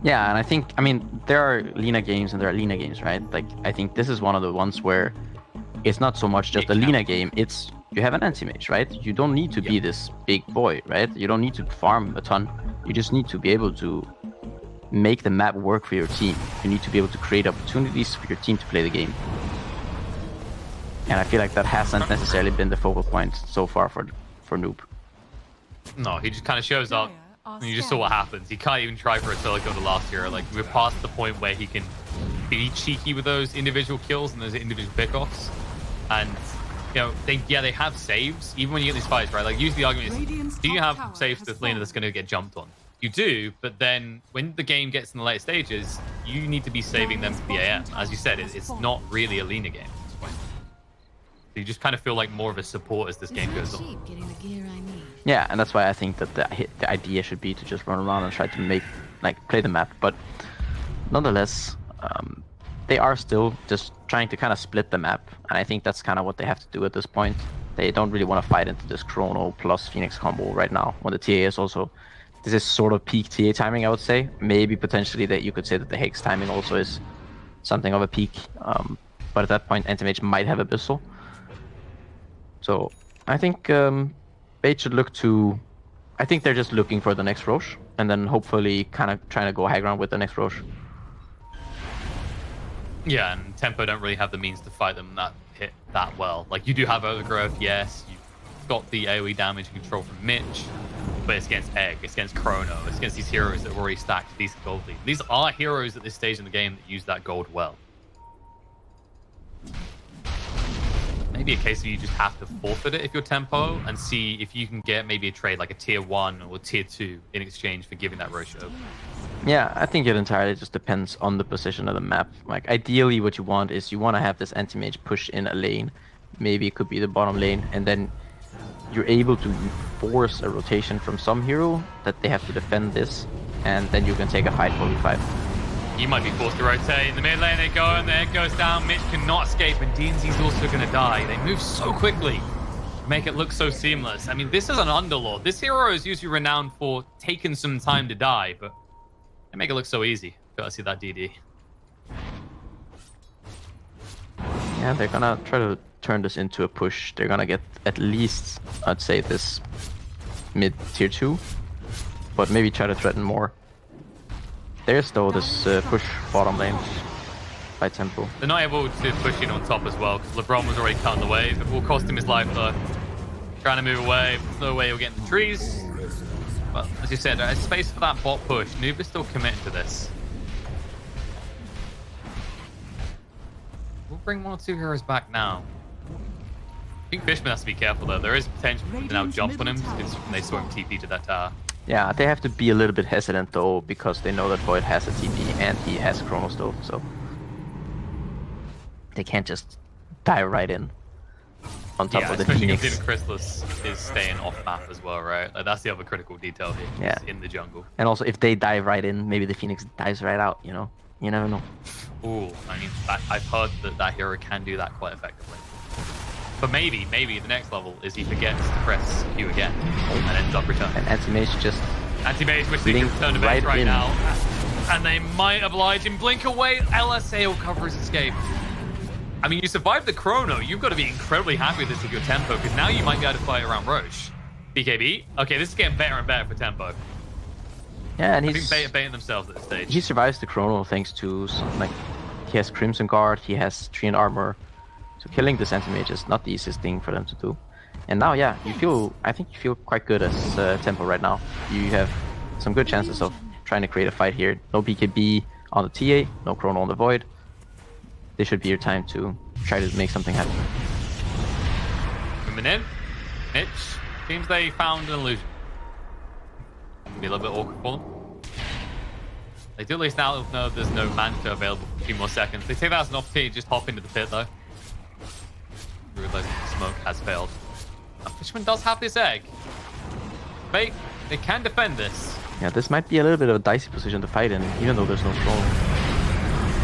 Yeah, and I think, I mean, there are Lina games and there are Lina games, right? Like, I think this is one of the ones where it's not so much just a Lina game, it's you have an anti-mage, right? You don't need to be this big boy, right? You don't need to farm a ton. You just need to be able to make the map work for your team. You need to be able to create opportunities for your team to play the game. And I feel like that hasn't necessarily been the focal point so far for Noob. No, he just kind of shows up, and you just saw what happens. He can't even try for a solo kill the last year. Like, we're past the point where he can be cheeky with those individual kills and those individual pickoffs. And, you know, they have saves, even when you get these fights, right? Like, usually the argument is, do you have saves with Lina that's going to get jumped on? You do, but then when the game gets in the later stages, you need to be saving them for the AM. As you said, it's not really a Lina game at this point. So you just kind of feel like more of a support as this game goes on. Yeah, and that's why I think that the idea should be to just run around and try to play the map. But nonetheless, they are still just trying to kind of split the map, and I think that's kind of what they have to do at this point. They don't really want to fight into this Chrono plus Phoenix combo right now, when the TA is also... This is sort of peak TA timing, I would say. Maybe potentially that you could say that the Hex timing also is something of a peak. But at that point, Anti-Mage might have Abyssal. So I think Bait should look to... I think they're just looking for the next Roche, and then hopefully kind of trying to go high ground with the next Roche. Yeah, and Tempo don't really have the means to fight them that well. Like, you do have Overgrowth, yes. You've got the AoE damage and control from Mitch. But it's against Egg, it's against Chrono, it's against these heroes that have already stacked a decent gold lead. These are heroes at this stage in the game that use that gold well. Maybe a case of you just have to forfeit it if you're Tempo and see if you can get maybe a trade like a tier 1 or tier 2 in exchange for giving that Roche over. Yeah, I think it entirely just depends on the position of the map. Like, ideally what you want is you want to have this anti-mage push in a lane. Maybe it could be the bottom lane, and then you're able to force a rotation from some hero that they have to defend this, and then you can take a fight for V5. You might be forced to rotate. In the mid lane they go, and the egg goes down. Mitch cannot escape, and DNZ's also going to die. They move so quickly to make it look so seamless. I mean, this is an Underlord. This hero is usually renowned for taking some time to die, but they make it look so easy. Gotta see that DD. Yeah, they're gonna try to turn this into a push. They're gonna get at least, I'd say, this mid tier 2, but maybe try to threaten more. There's though this push bottom lane by Tempo. They're not able to push in on top as well because LeBron was already cutting the wave. It will cost him his life though. Trying to move away, there's no way he'll get in the trees. But as you said, there's space for that bot push. Noob is still committed to this. We'll bring 1 or 2 heroes back now. I think Fishman has to be careful though. There is potential for them to now jump on him because they saw him TP to that tower. Yeah, they have to be a little bit hesitant though, because they know that Void has a TP and he has Chrono still, so they can't just dive right in on top of the Phoenix. Especially Chrysalis is staying off map as well, right? Like, that's the other critical detail here. Yeah. In the jungle. And also, if they dive right in, maybe the Phoenix dives right out, you know? You never know. Ooh, I mean, I've heard that hero can do that quite effectively. But maybe the next level is he forgets to press Q again and ends up returning. And Anti-Mage just... Anti-Mage wish they could return to base right now. And they might oblige him. Blink away. LSA will cover his escape. I mean, you survived the Chrono. You've got to be incredibly happy with this with your tempo, because now you might be able to fight around Roche. BKB. Okay, this is getting better and better for tempo. Yeah, and I he's... think baiting themselves at this stage. He survives the Chrono thanks to some, like, he has Crimson Guard, he has Treant Armor. So killing this Anti-Mage is not the easiest thing for them to do. And now, yeah, I think you feel quite good as tempo right now. You have some good chances of trying to create a fight here. No BKB on the TA, no Chrono on the Void. This should be your time to try to make something happen. Coming in. Mitch. Seems they found an illusion. Be a little bit awkward for them. They do at least now know there's no Manta available for a few more seconds. They take that as an opportunity to just hop into the pit though. Realize the smoke has failed. Now, Fishman does have this egg. They can defend this. Yeah, this might be a little bit of a dicey position to fight in, even though there's no Chrono.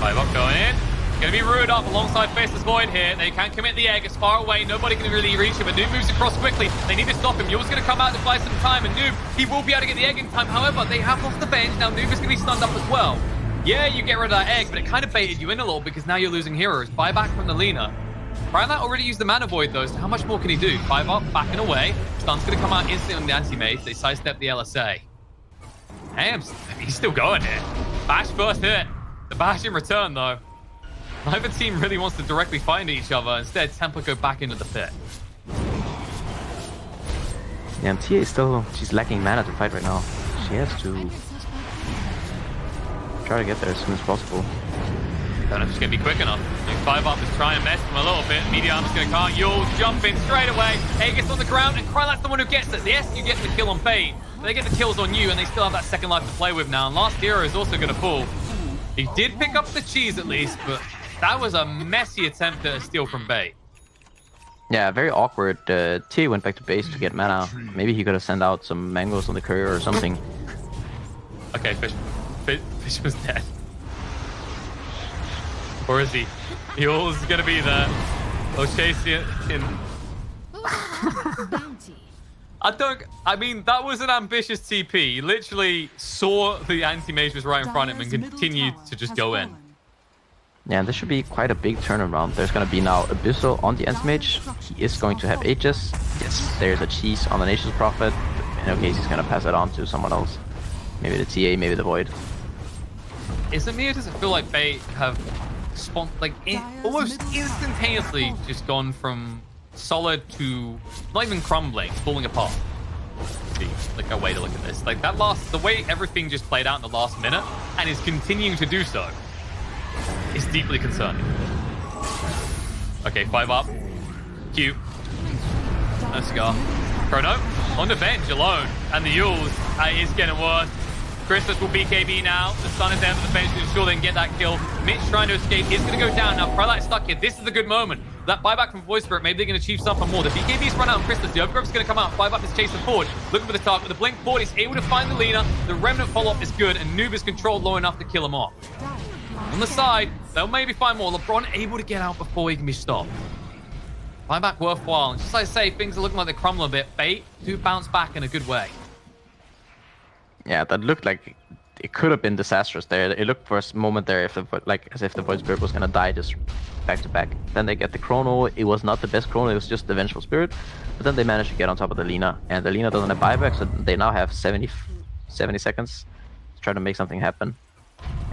5-up going in. Going to be rooted up alongside Faceless Void here. They can't commit the egg. It's far away. Nobody can really reach him. But Noob moves across quickly. They need to stop him. Yule's going to come out to buy some time. And Noob, he will be able to get the egg in time. However, they have lost the bench. Now Noob is going to be stunned up as well. Yeah, you get rid of that egg, but it kind of baited you in a little because now you're losing heroes. Buyback from the Lina. Rylat already used the Mana Void though, so how much more can he do? 5-up, backing away. Stun's going to come out instantly on the Anti-Mage. They sidestep the LSA. Damn, he's still going here. Bash first hit. The bash in return though. Neither team really wants to directly find each other. Instead, Tempo go back into the pit. Yeah, and TA is still... She's lacking mana to fight right now. She has to try to get there as soon as possible. Don't know if it's going to be quick enough. 5-up is trying to mess them a little bit. Medium is going to can't. Yule's jumping straight away. Aegis on the ground, and Krylat's the one who gets it. Yes, you get the kill on Bait. They get the kills on you, and they still have that second life to play with now. And last hero is also going to fall. He did pick up the cheese at least, but that was a messy attempt at a steal from Bait. Yeah, very awkward. T went back to base to get mana. Maybe he could have sent out some mangoes on the courier or something. Okay, Fish was dead. Or is he? Yule's gonna be there. They'll chase it in. I mean, that was an ambitious TP. He literally saw the Anti-Mage was right in front of him and continued to just go in. Yeah, and this should be quite a big turnaround. There's going to be now Abyssal on the Anti-Mage. He is going to have Aegis. Yes, there's a cheese on the Nation's Prophet. In no case, he's going to pass it on to someone else. Maybe the TA, maybe the Void. Is it me or does it feel like they have almost instantaneously just gone from solid to not even crumbling, falling apart? Like a way to look at this. Like the way everything just played out in the last minute and is continuing to do so. It's deeply concerning. Okay, 5-up. Q. Let's go. Chrono on the bench alone. And the Yules is getting worse. Christmas will BKB now. The Sun is down to the bench to ensure they can get that kill. Mitch trying to escape is going to go down. Now, Krylat stuck here. This is a good moment. That buyback from Void Spirit, maybe they can achieve something more. The BKB's run out on Christmas. The Overgrowth's going to come out. 5-up is chasing forward. Looking for the target. With the Blink forward, he's able to find the Lina. The Remnant follow-up is good. And Noob is controlled low enough to kill him off. On the side, they'll maybe find more. LeBron able to get out before he can be stopped. Buyback worthwhile. And just like I say, things are looking like they're crumbling a bit. Bait do bounce back in a good way. Yeah, that looked like it could have been disastrous there. It looked for a moment there as if the Void Spirit was going to die just back to back. Then they get the Chrono. It was not the best Chrono. It was just the Vengeful Spirit. But then they managed to get on top of the Lina. And the Lina doesn't have buyback, so they now have 70 seconds to try to make something happen.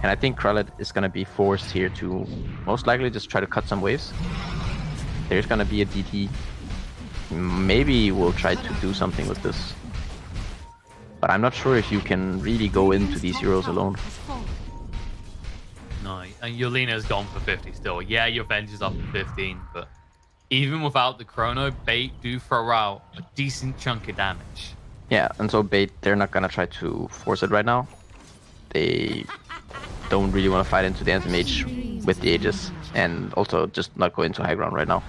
And I think Krylat is going to be forced here to most likely just try to cut some waves. There's going to be a DT. Maybe we'll try to do something with this. But I'm not sure if you can really go into these heroes alone. No, and your Lina's gone for 50 still. Yeah, your Venge is up to 15, but even without the Chrono, Bait do throw out a decent chunk of damage. Yeah, and so Bait, they're not going to try to force it right now. They don't really want to fight into the Anti-Mage with the Aegis, and also just not go into high ground right now.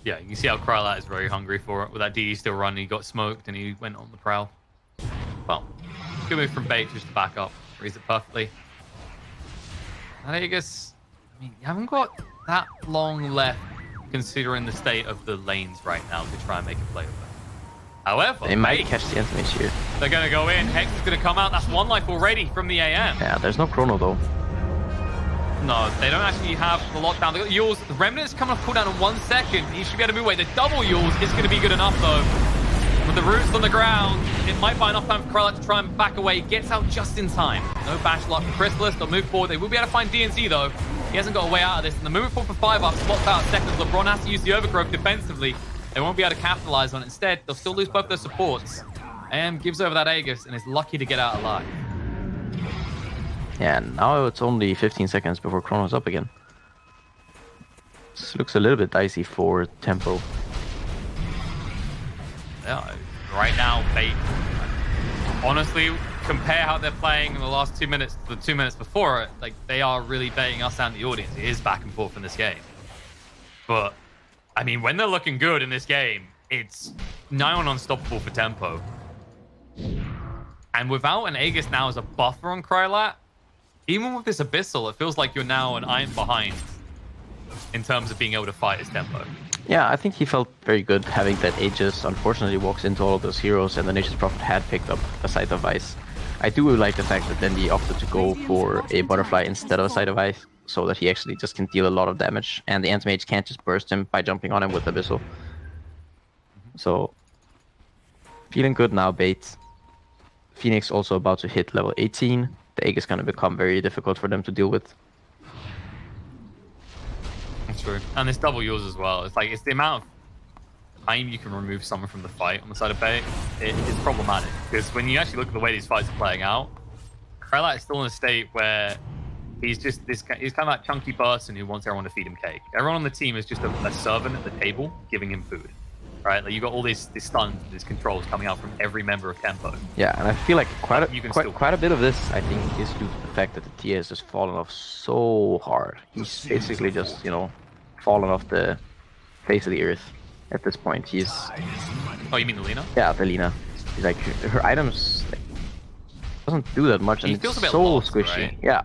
Yeah, you can see how Krylat is very hungry for it. With that DD still running, he got smoked and he went on the prowl. Well, good move from Bait just to back up. Reads it perfectly. And I guess, you haven't got that long left considering the state of the lanes right now to try and make a play of it. However, They might catch the Anti-Mage here. they're going to go in. Hex is going to come out. That's one life already from the AM. Yeah, there's no Chrono though. No, they don't actually have the lockdown. They got Yules. The Remnant's coming off cooldown in 1 second. He should be able to move away. The double Yules is going to be good enough though. With the roots on the ground, it might buy enough time for Krylat to try and back away. Gets out just in time. No bash lock for Chrysalis. They'll move forward. They will be able to find DNZ though. He hasn't got a way out of this. And the movement forward for 5-up slots out seconds. LeBron has to use the overgrowth defensively. They won't be able to capitalize on it. Instead, they'll still lose both their supports. AM gives over that Aegis and is lucky to get out alive. Yeah, now it's only 15 seconds before Chrono's up again. This looks a little bit dicey for Tempo. Yeah, right now, they honestly compare how they're playing in the last 2 minutes to the 2 minutes before it. Like, they are really betting us and the audience. It is back and forth in this game. But, I mean, when they're looking good in this game, it's nigh on unstoppable for Tempo. And without an Aegis now as a buffer on Krylat, even with this Abyssal, it feels like you're now an iron behind in terms of being able to fight his Tempo. Yeah, I think he felt very good having that Aegis. Unfortunately, walks into all of those heroes, and the Nature's Prophet had picked up a Sight of Ice. I do like the fact that then he opted to go for a Butterfly instead of a Sight of Ice, so that he actually just can deal a lot of damage, and the Anti-Mage can't just burst him by jumping on him with Abyssal. So, feeling good now, Bait. Phoenix also about to hit level 18. The egg is going to become very difficult for them to deal with. That's true. And there's double yours as well. It's like, it's the amount of time you can remove someone from the fight on the side of Bait. It is problematic. Because when you actually look at the way these fights are playing out, Krylat is still in a state where he's just this. He's kind of that chunky person who wants everyone to feed him cake. Everyone on the team is just a servant at the table giving him food. Right, like you got all these stuns, these controls coming out from every member of Tempo. Yeah, and I feel like quite a bit of this, I think, is due to the fact that the TA has just fallen off so hard. He's basically just, you know, fallen off the face of the earth at this point. He's. Oh, you mean the Lina? Yeah, the Lina. He's like her items like, doesn't do that much, and he feels it's a bit so lost, squishy. Right? Yeah.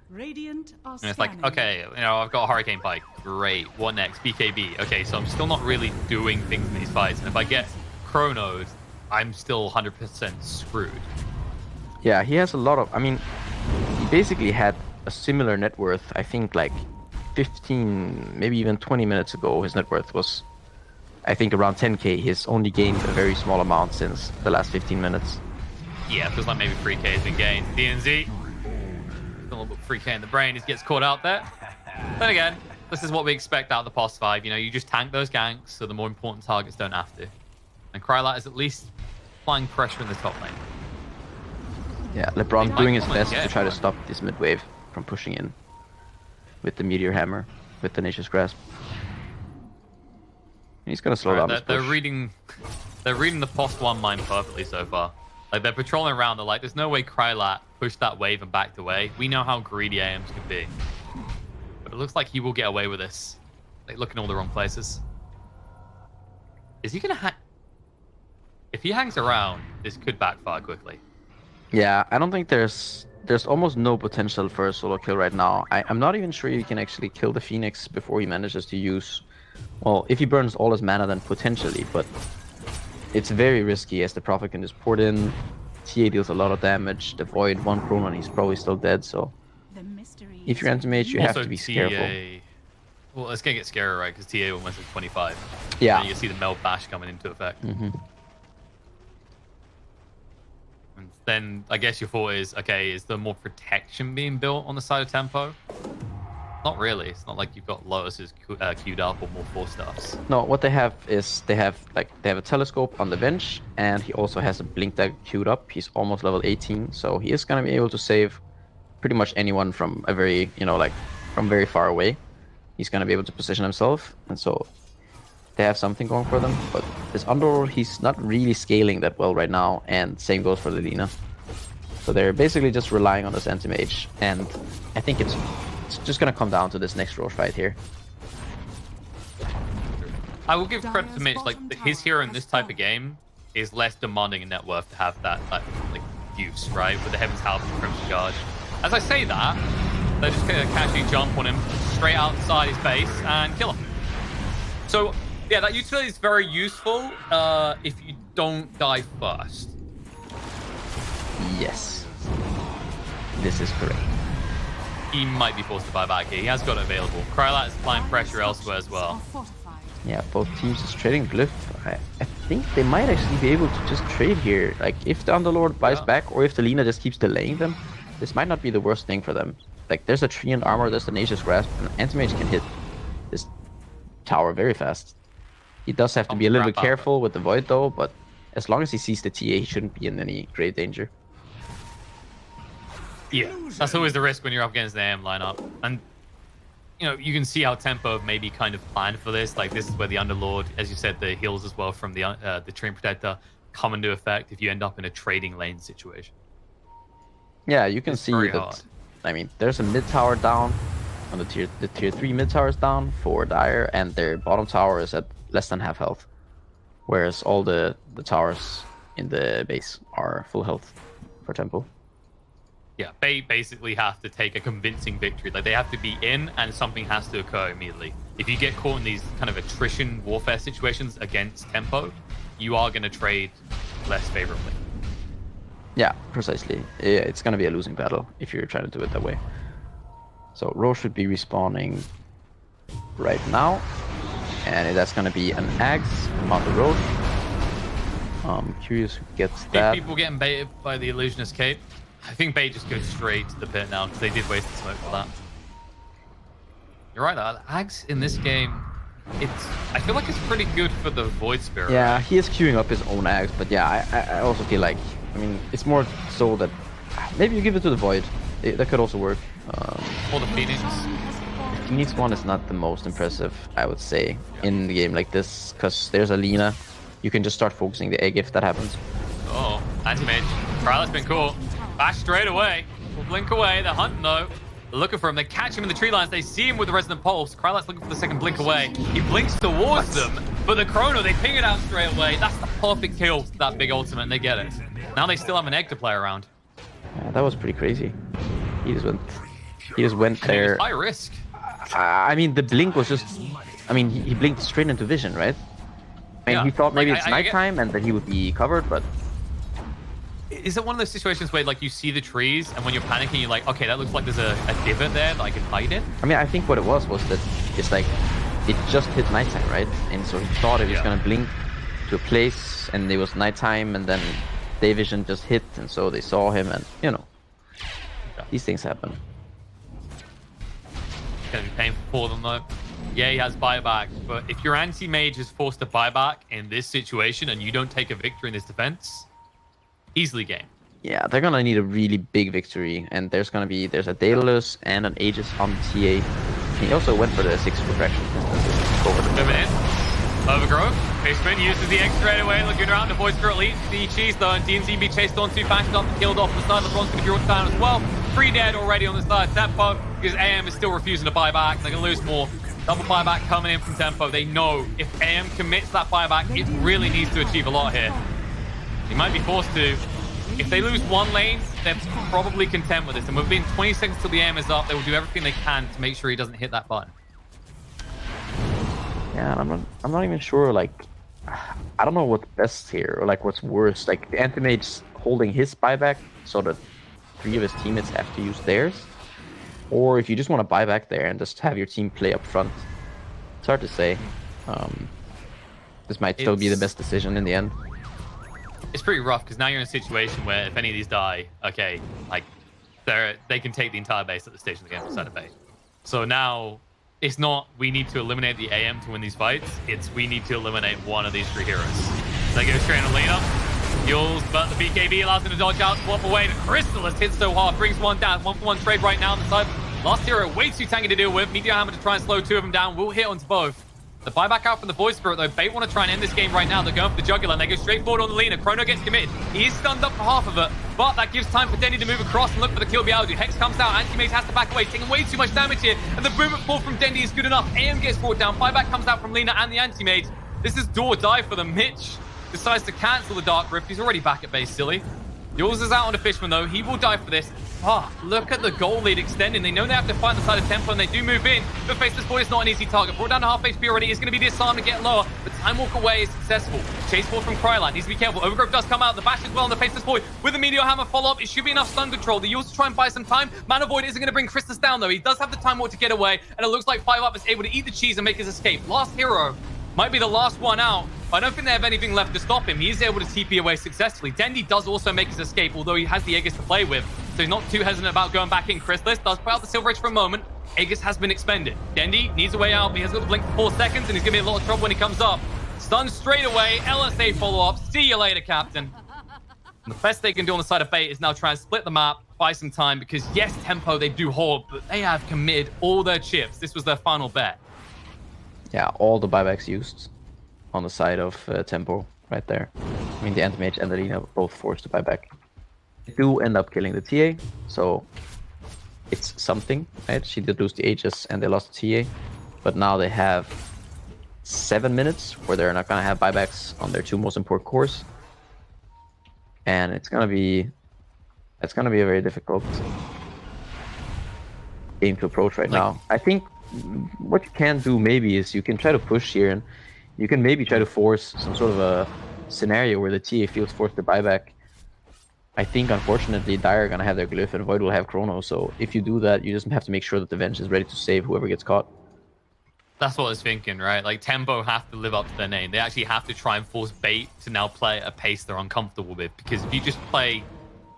Radiant are And it's like, okay, you know, I've got a Hurricane Pike. Great. What next? BKB. Okay, so I'm still not really doing things in these fights. And if I get Chronos, I'm still 100% screwed. Yeah, he has a lot of... I mean, he basically had a similar net worth, I think, like 15, maybe even 20 minutes ago. His net worth was, I think, around 10k. He's only gained a very small amount since the last 15 minutes. Yeah, it feels like maybe 3k has been gained. DNZ. A little bit 3k in the brain. He gets caught out there. Then again, this is what we expect out of the past 5. You know, you just tank those ganks so the more important targets don't have to. And Krylat is at least applying pressure in the top lane. Yeah, LeBron doing his best to try to stop this mid wave from pushing in with the Meteor Hammer, with the Nature's Grasp. And he's gonna slow down this push. They're reading the post 1 mine perfectly so far. Like, they're patrolling around, they're like, there's no way Krylat pushed that wave and backed away. We know how greedy AMs can be. But it looks like he will get away with this. Like, looking all the wrong places. Is he gonna if he hangs around, this could backfire quickly. Yeah, I don't think there's almost no potential for a solo kill right now. I'm not even sure you can actually kill the Phoenix before he manages to use... Well, if he burns all his mana, then potentially, but... It's very risky as the Prophet can just port in. TA deals a lot of damage. The Void 1 Chrono and he's probably still dead, so... If you're Anti-Mage, you have to be careful. Well, it's gonna get scary, right? Because TA went to 25. Yeah. And you see the Meld Bash coming into effect. Mm-hmm. And then I guess your thought is, okay, is there more protection being built on the side of Tempo? Not really. It's not like you've got Lotuses queued up or more 4-stars. No, what they have is they have a telescope on the bench, and he also has a blink dagger queued up. He's almost level 18, so he is gonna be able to save pretty much anyone from a very, you know, like from very far away. He's gonna be able to position himself, and so they have something going for them. But this Underlord, he's not really scaling that well right now, and same goes for the Lina. So they're basically just relying on this Anti-Mage, and I think it's just gonna come down to this next Roche fight here. I will give credit to Mitch, like his hero in this type of game is less demanding in net worth to have that like use, right? With the Heaven's Halberd and Crimson Guard. As I say that, they're just gonna casually jump on him straight outside his base and kill him. So, yeah, that utility is very useful if you don't die first. Yes. This is correct. He might be forced to buy back here. He has got it available. Krylat is applying pressure elsewhere as well. Yeah, both teams is trading Glyph. I think they might actually be able to just trade here. Like, if the Underlord buys back, or if the Lina just keeps delaying them, this might not be the worst thing for them. Like, there's a Tree and Armor, there's the Nature's Grasp, and Anti-Mage can hit this tower very fast. He does have to be a little bit careful with the Void, though, but as long as he sees the TA, he shouldn't be in any great danger. Yeah, that's always the risk when you're up against the AM lineup. And, you know, you can see how Tempo maybe kind of planned for this. Like, this is where the Underlord, as you said, the heals as well from the Train Protector come into effect if you end up in a trading lane situation. Yeah, you can It's see very that. hard. I mean, there's a mid tower down on the tier 3 mid tower is down for Dire, and their bottom tower is at less than half health, whereas all the towers in the base are full health for Tempo. Yeah, they basically have to take a convincing victory. Like, they have to be in, and something has to occur immediately. If you get caught in these kind of attrition warfare situations against Tempo, you are going to trade less favorably. Yeah, precisely. Yeah, it's gonna be a losing battle if you're trying to do it that way. So Rose should be respawning right now, and that's gonna be an Axe on the road. Curious who gets that. People getting baited by the Illusionist Cape. I think bait just goes straight to the pit now because they did waste the smoke for that. You're right, Axe in this game, I feel like it's pretty good for the Void Spirit. Yeah, right? he is queuing up his own Axe, but yeah, I also feel like, I mean, it's more so that maybe you give it to the Void. That could also work. Or the Phoenix. Phoenix one is not the most impressive, I would say, in the game like this, because there's a Lina. You can just start focusing the egg if that happens. Oh, Anti-Mage. Krylat's been cool. Bash straight away. We'll blink away. They're hunting though. They're looking for him. They catch him in the tree lines. They see him with the Resonant Pulse. Krylat's looking for the second blink away. He blinks towards them, but the Chrono, they ping it out straight away. That's the perfect kill to that big ultimate, and they get it. Now they still have an egg to play around. Yeah, that was pretty crazy. He just went I mean, there. it's high risk. I mean, the blink was just, I mean, he blinked straight into vision, right? I mean, Yeah. he thought maybe Like, it's I get- nighttime and that he would be covered, but Is it one of those situations where, like, you see the trees, and when you're panicking, you're like, okay, that looks like there's a divot there that I can hide in? I mean, I think what it was that it's like, it just hit nighttime, right? And so he thought it was gonna blink to a place, and it was nighttime, and then day vision just hit, and so they saw him, and, you know, these things happen. It's going to be painful for them, though. Yeah, he has buyback, but if your anti-mage is forced to buy back in this situation and you don't take a victory in this defense, easily game. Yeah, they're gonna need a really big victory, and there's a Daedalus and an Aegis on TA. He also went for the 6 refraction. Moving in. Overgrowth. Fishman uses the X straight away, looking around. The Void Spirit leads the cheese though, and DNZ be chased on 2 fashions up and killed off on the side. LeBron's going to be brought down as well. 3 dead already on the side of Tempo, because AM is still refusing to buy back. They're going to lose more. Double buyback coming in from Tempo. They know if AM commits that buyback, it really needs to achieve a lot here. He might be forced to. If they lose one lane, they're probably content with this. And within 20 seconds till the AM is up, they will do everything they can to make sure he doesn't hit that button. Yeah, and I'm not even sure, like, I don't know what's best here, or like what's worse. Like, the Anti-Mage's holding his buyback so that 3 of his teammates have to use theirs. Or if you just want to buy back there and just have your team play up front. It's hard to say. This might still be the best decision in the end. It's pretty rough because now you're in a situation where if any of these die, okay, like they can take the entire base at the stage of the game instead of bait. So now it's not we need to eliminate the AM to win these fights. It's we need to eliminate one of these 3 heroes. They go straight on Lena. Yules, but the BKB allows him to dodge out, swap away. The Crystalist hits so hard, brings one down. 1-for-1 trade right now on the side. Last hero way too tanky to deal with. Meteor Hammer to try and slow 2 of them down. Will hit onto both. The buyback out from the Void Spirit, though. Bait want to try and end this game right now. They're going for the Jugular, and they go straight forward on the Lena. Chrono gets committed. He is stunned up for half of it, but that gives time for Dendy to move across and look for the kill Bialdu. Hex comes down. Anti-Mage has to back away, taking way too much damage here, and the movement fall from Dendy is good enough. AM gets brought down. Buyback comes out from Lena and the Anti-Mage. This is do or die for them. Mitch decides to cancel the Dark Rift. He's already back at base, silly. Yours is out on the Fishman, though. He will die for this. But look at the goal lead extending. They know they have to find the side of Tempo, and they do move in. But Faceless Void is not an easy target. Brought down to half HP already. Is going to be disarmed to get lower. But Time Walk away is successful. Chase forward from Crylight. Needs to be careful. Overgrowth does come out. The bash as well on the Faceless Void. With the Meteor Hammer follow-up, it should be enough stun control. They use to try and buy some time. Mana Void isn't going to bring Christus down, though. He does have the Time Walk to get away. And it looks like 5UP is able to eat the cheese and make his escape. Last hero might be the last one out. I don't think they have anything left to stop him. He is able to TP away successfully. Dendi does also make his escape, although he has the Aegis to play with. So he's not too hesitant about going back in. Chrysalis does put out the Silver Edge for a moment. Aegis has been expended. Dendi needs a way out. He has got the blink for 4 seconds, and he's going to be in a lot of trouble when he comes up. Stunned straight away. LSA follow-up. See you later, Captain. And the best they can do on the side of Bait is now try and split the map, buy some time, because yes, Tempo, they do hold, but they have committed all their chips. This was their final bet. Yeah, all the buybacks used on the side of Tempo right there. I mean, the Anti-Mage and the Lina were both forced to buy back. They do end up killing the TA, so it's something, right? She did lose the Aegis and they lost the TA, but now they have 7 minutes where they're not going to have buybacks on their 2 most important cores. And it's going to be a very difficult game to approach right now. I think what you can do maybe is you can try to push here, and you can maybe try to force some sort of a scenario where the TA feels forced to buy back. I think, unfortunately, Dire are going to have their Glyph and Void will have Chrono, so if you do that, you just have to make sure that the Venge is ready to save whoever gets caught. That's what I was thinking, right? Like, Tempo have to live up to their name. They actually have to try and force Bait to now play at a pace they're uncomfortable with, because if you just play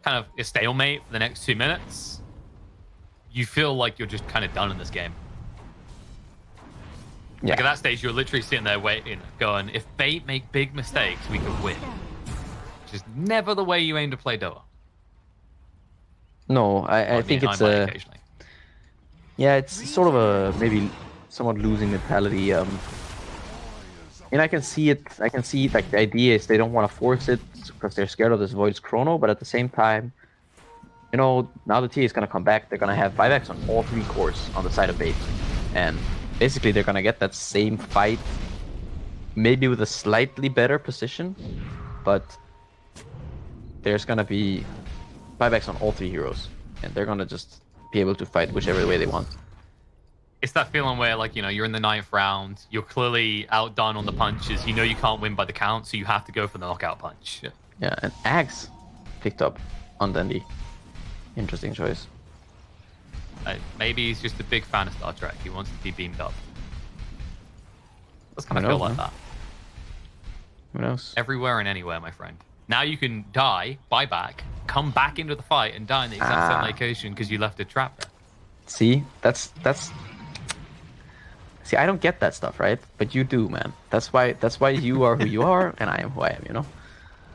kind of a stalemate for the next 2 minutes, you feel like you're just kind of done in this game. Yeah. Like, at that stage, you're literally sitting there waiting, going, if Bait make big mistakes, we could win. Which is never the way you aim to play Dota. No, I think it's occasionally. Yeah, it's sort of a maybe somewhat losing mentality. And I can see it. Like, the idea is they don't want to force it because they're scared of this Void's Chrono, but at the same time, you know, now the TA is going to come back. They're going to have buybacks on all 3 cores on the side of Bait. And basically, they're going to get that same fight, maybe with a slightly better position, but there's going to be buybacks on all 3 heroes, and they're going to just be able to fight whichever way they want. It's that feeling where, like, you know, you're in the 9th round, you're clearly outdone on the punches, you know you can't win by the count, so you have to go for the knockout punch. Yeah, and Axe picked up on Dendi. Interesting choice. Maybe he's just a big fan of Star Trek. He wants to be beamed up. Let's kind of Who feel knows, like man? that. Who knows? Everywhere and anywhere, my friend. Now you can die, buy back, come back into the fight, and die in the exact same location because you left a trap there. See, that's. See, I don't get that stuff, right? But you do, man. That's why you are who you are, and I am who I am. You know.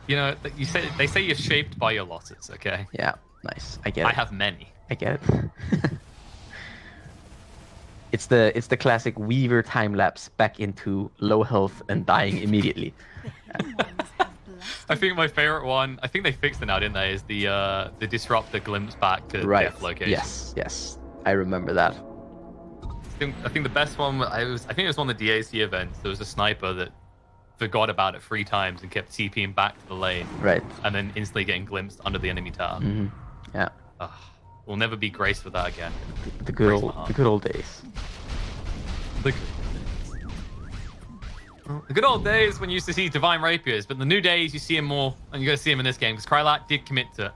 You know, they say you're shaped by your losses. Okay. Yeah, nice. I get it. I have many. I get it. It's the classic Weaver time lapse back into low health and dying immediately. I think my favorite one, I think they fixed it now, didn't they? Is the disruptor glimpse back to death location. Yes, I remember that. I think the best one I think it was one of the DAC events. There was a sniper that forgot about it 3 times and kept TPing back to the lane. Right. And then instantly getting glimpsed under the enemy tower. Mm-hmm. Yeah. We'll never be graced with that again. The good old days. The good old days when you used to see Divine Rapiers, but the new days you see him more, and you're going to see him in this game, because Krylat did commit to it.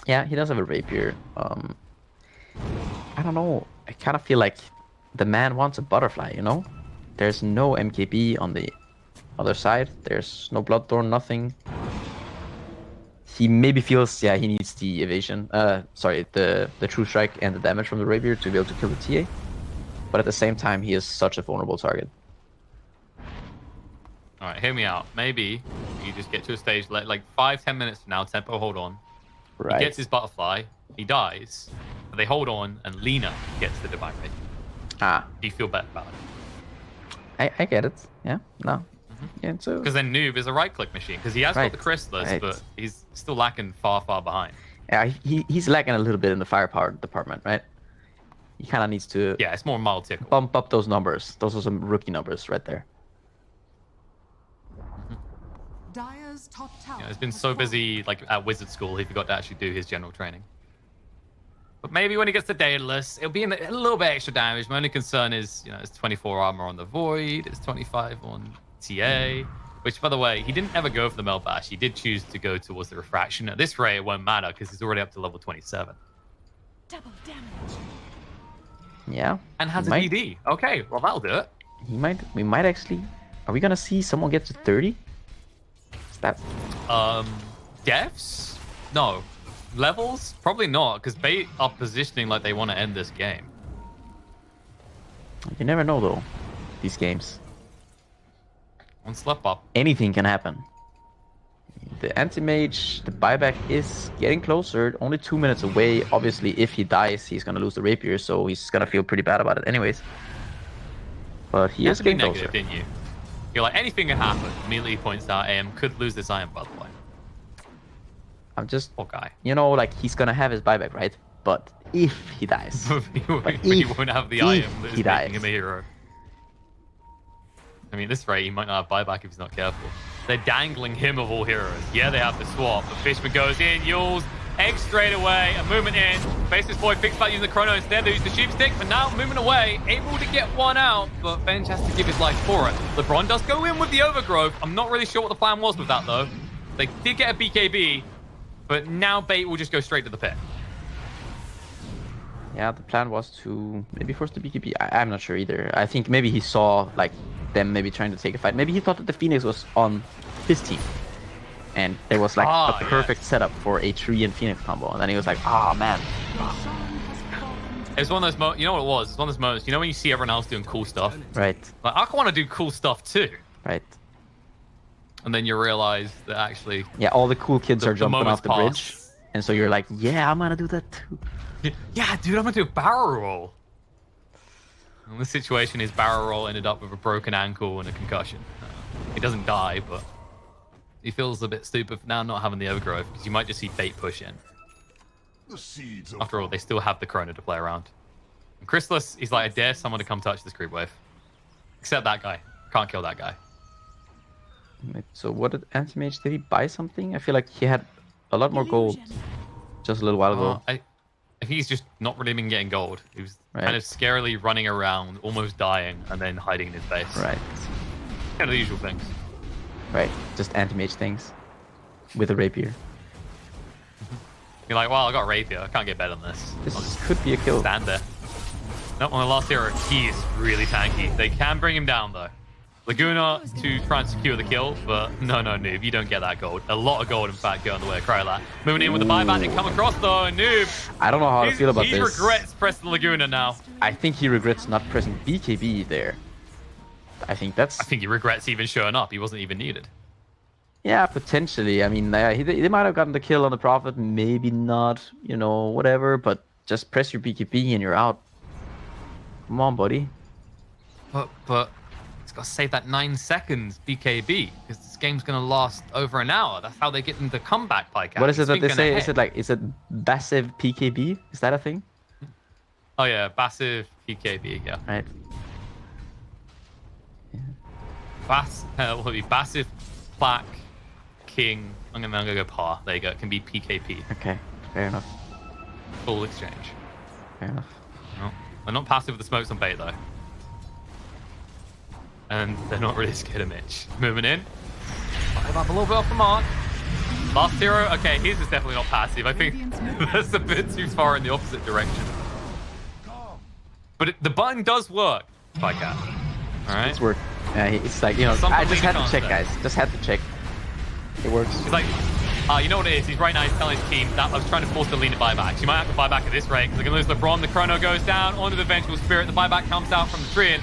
Yeah, he does have a rapier. I don't know. I kind of feel like the man wants a butterfly, you know? There's no MKB on the other side. There's no Bloodthorn, nothing. He maybe feels, he needs the evasion. The True Strike and the damage from the rapier to be able to kill the TA. But at the same time, he is such a vulnerable target. All right, hear me out. Maybe you just get to a stage like 5-10 minutes from now. Tempo, hold on. Right. He gets his butterfly. He dies. But they hold on, and Lina gets the Divine Rapier. Do you feel better about it? I get it. Yeah. No. Yeah. So. Because then Noob is a right-click machine. Because he has got the Chrysalis, but he's still lacking far behind. Yeah, he's lacking a little bit in the firepower department, right? He kind of needs to. Yeah, it's more mild tickle. Bump up those numbers. Those are some rookie numbers right there. Dire's top tower. He's been so busy like at wizard school, he forgot to actually do his general training. But maybe when he gets to Daedalus, it'll be a little bit extra damage. My only concern is, it's 24 armor on the Void, it's 25 on TA. Which, by the way, he didn't ever go for the Melt Bash. He did choose to go towards the Refraction. At this rate, it won't matter because he's already up to level 27. Double damage. Yeah. And has a might- DD. Okay, well, that'll do it. We might actually. Are we gonna see someone get to 30? Is that? Devs? No. Levels? Probably not, because Bait are positioning like they want to end this game. You never know though. These games. One slip up. Anything can happen. The anti-mage, the buyback is getting closer. Only 2 minutes away. Obviously, if he dies, he's gonna lose the rapier, so he's gonna feel pretty bad about it, anyways. But he is getting negative, closer. didn't you? You're like, anything can happen. Immediately points out AM could lose this iron, by the way. I'm just, Poor guy. like he's gonna have his buyback, right? But if he dies, he won't have the iron that is he dies. making him a hero. I mean, this rate, he might not have buyback if he's not careful. They're dangling him of all heroes. Yeah, they have the swap, but Fishman goes in, Yules, egg straight away, a movement in. Faceless Boy thinks about using the chrono instead. They use the sheep stick, but now moving away, able to get one out, but Benj has to give his life for it. LeBron does go in with the overgrowth. I'm not really sure what the plan was with that, though. They did get a BKB, but now Bait will just go straight to the pit. yeah, the plan was to maybe force the BKB. I'm not sure either. I think maybe he saw like them maybe trying to take a fight. Maybe he thought that the Phoenix was on his team, and there was like a perfect setup for a Tree and Phoenix combo. And then he was like, "Oh man." It was one of those moments. You know what it was? It's one of those moments. You know when you see everyone else doing cool stuff? Right. Like, I want to do cool stuff too. Right. And then you realize that actually, Yeah, all the cool kids are jumping moment's off the bridge, and so you're like, "Yeah, I'm gonna do that too." yeah, dude, I'm gonna do a barrel roll. And this situation, his barrel roll ended up with a broken ankle and a concussion. He doesn't die, but he feels a bit stupid for now not having the overgrowth because you might just see Bait push in. The seeds After all, they still have the chrono to play around. And Chrysalis, he's like, I dare someone to come touch this creep wave. Except that guy. Can't kill that guy. Wait, so what did Anti-Mage, did he buy something? I feel like he had a lot more gold just a little while ago. I think he's just not really been getting gold. He was Right. kind of scarily running around, almost dying, and then hiding in his base. Right. Kind of the usual things. Right. Just Anti-Mage things with a rapier. You're like, well, I got a rapier. I can't get better than this. I'll This just could be a kill. stand there. No, on the last hero, he is really tanky. They can bring him down, though. Laguna to try and secure the kill, but no, Noob, you don't get that gold. A lot of gold, in fact, going the way of Krylat. Moving in with the buyback, they come across, though, and Noob, I don't know how to feel about he this. regrets pressing Laguna now. I think he regrets not pressing BKB there. I think I think he regrets even showing up. He wasn't even needed. Yeah, potentially. I mean, they might have gotten the kill on the Prophet, maybe not, whatever, but just press your BKB and you're out. Come on, buddy. But it's got to save that 9 seconds BKB because this game's going to last over an hour. That's how they get into comeback pike. What is it that they say? Is it passive PKB? Is that a thing? Oh yeah, passive PKB, yeah. Right. What would be passive plaque king? I'm gonna go par. There you go. It can be PKP. Okay, fair enough. Full exchange. Fair enough. No, they're not passive with the smokes on Bait though. And they're not really scared of Mitch. Moving in. Up a little bit off the mark. Last hero. Okay, his is definitely not passive. I think that's a bit too far in the opposite direction. But the button does work, Pycat. All right. It's work. Yeah, it's like, Something I just had Lena to check, can't guys. Just had to check. It works. He's like, you know what it is? He's right now, he's telling his team that I was trying to force the Lena buyback. She might have to buy back at this rate because they're going to lose LeBron. The chrono goes down onto the Vengeful Spirit. The buyback comes out from the Treant.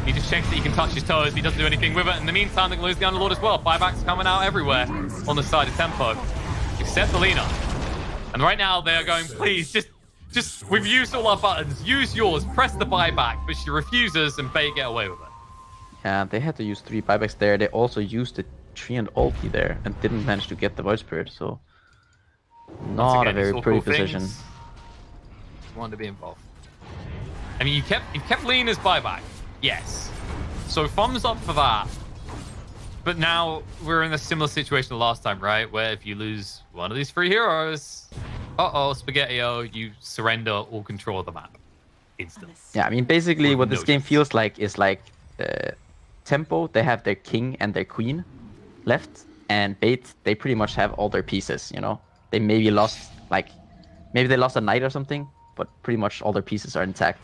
He just checks that he can touch his toes. He doesn't do anything with it. In the meantime, they're going to lose the Underlord as well. Buybacks coming out everywhere on the side of Tempo. Except the Lena. And right now, they are going, please, just, we've used all our buttons. Use yours. Press the buyback. But she refuses and Bait get away with it. Yeah, they had to use 3 buybacks there. They also used the Treant ulti there and didn't manage to get the Void Spirit, so not Again, a very it's all pretty cool position. things. Wanted to be involved. I mean, you kept Lena's buyback. Yes. So thumbs up for that. But now we're in a similar situation to last time, right? Where if you lose one of these 3 heroes, Spaghetti-O, you surrender all control of the map. Instantly. Yeah, I mean, basically With what this no game chance. feels like is like Tempo, they have their king and their queen left, and Bait, they pretty much have all their pieces, you know? They maybe lost, like, maybe they lost a knight or something, but pretty much all their pieces are intact.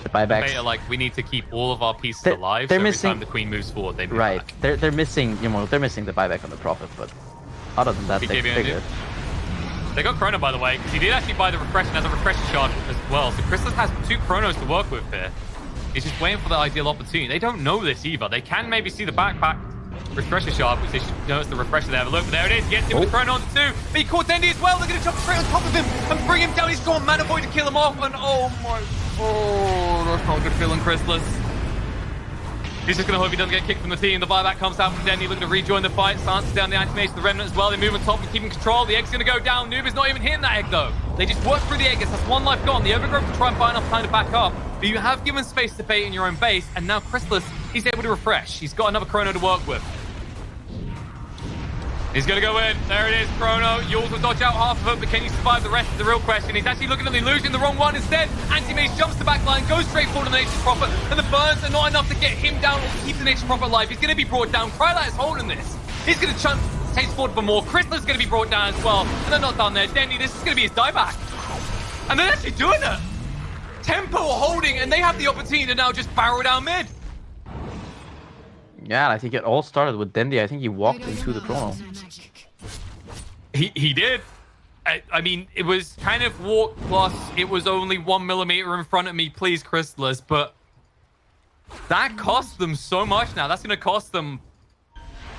The buybacks. Beta, like, we need to keep all of our pieces They're- alive, they're so every missing- time the queen moves forward, they move Right, back. they're missing, you know, they're missing the buyback on the Prophet, but other than that, BKB they're on good. They got Chrono, by the way, because he did actually buy the refresh and has a refresher shard as well. So Crystal has 2 Chronos to work with here. He's just waiting for the ideal opportunity. They don't know this either. They can maybe see the backpack refresher shard, which they should know it's the refresher there. But look, there it is. Gets him with the Chrono on the 2. But he caught Dendi as well. They're going to jump straight on top of him and bring him down. He's got Mana Void to kill him off. And oh my... Oh, that's not a good feeling, Chrysalis. He's just going to hope he doesn't get kicked from the team. The buyback comes out from Dendi, looking to rejoin the fight. Stances down the animation, the Remnant as well. They move on top and keeping control. The egg's going to go down. Noob is not even hitting that egg, though. They just work through the egg. It's just 1 life gone. The Overgrowth to try and buy enough time to back up. But you have given space to bait in your own base. And now Chrysalis, he's able to refresh. He's got another Chrono to work with. He's going to go in. There it is, Chrono. Yules will dodge out half of it, but can you survive the rest is the real question. He's actually looking at the illusion, the wrong one instead. Anti-Mage jumps the back line, goes straight forward to the Nature's Prophet, and the burns are not enough to get him down or keep the Nature's Prophet alive. He's going to be brought down. Krylat is holding this. He's going to chase forward for more. Crystal is going to be brought down as well, and they're not done there. Dendi, this is going to be his dieback. And they're actually doing it. Tempo holding, and they have the opportunity to now just barrel down mid. Yeah, I think it all started with Dendi. I think he walked into the Chrono. He did. I mean, it was kind of walk plus it was only 1 millimeter in front of me, please, Chrysalis, but that cost them so much now. That's going to cost them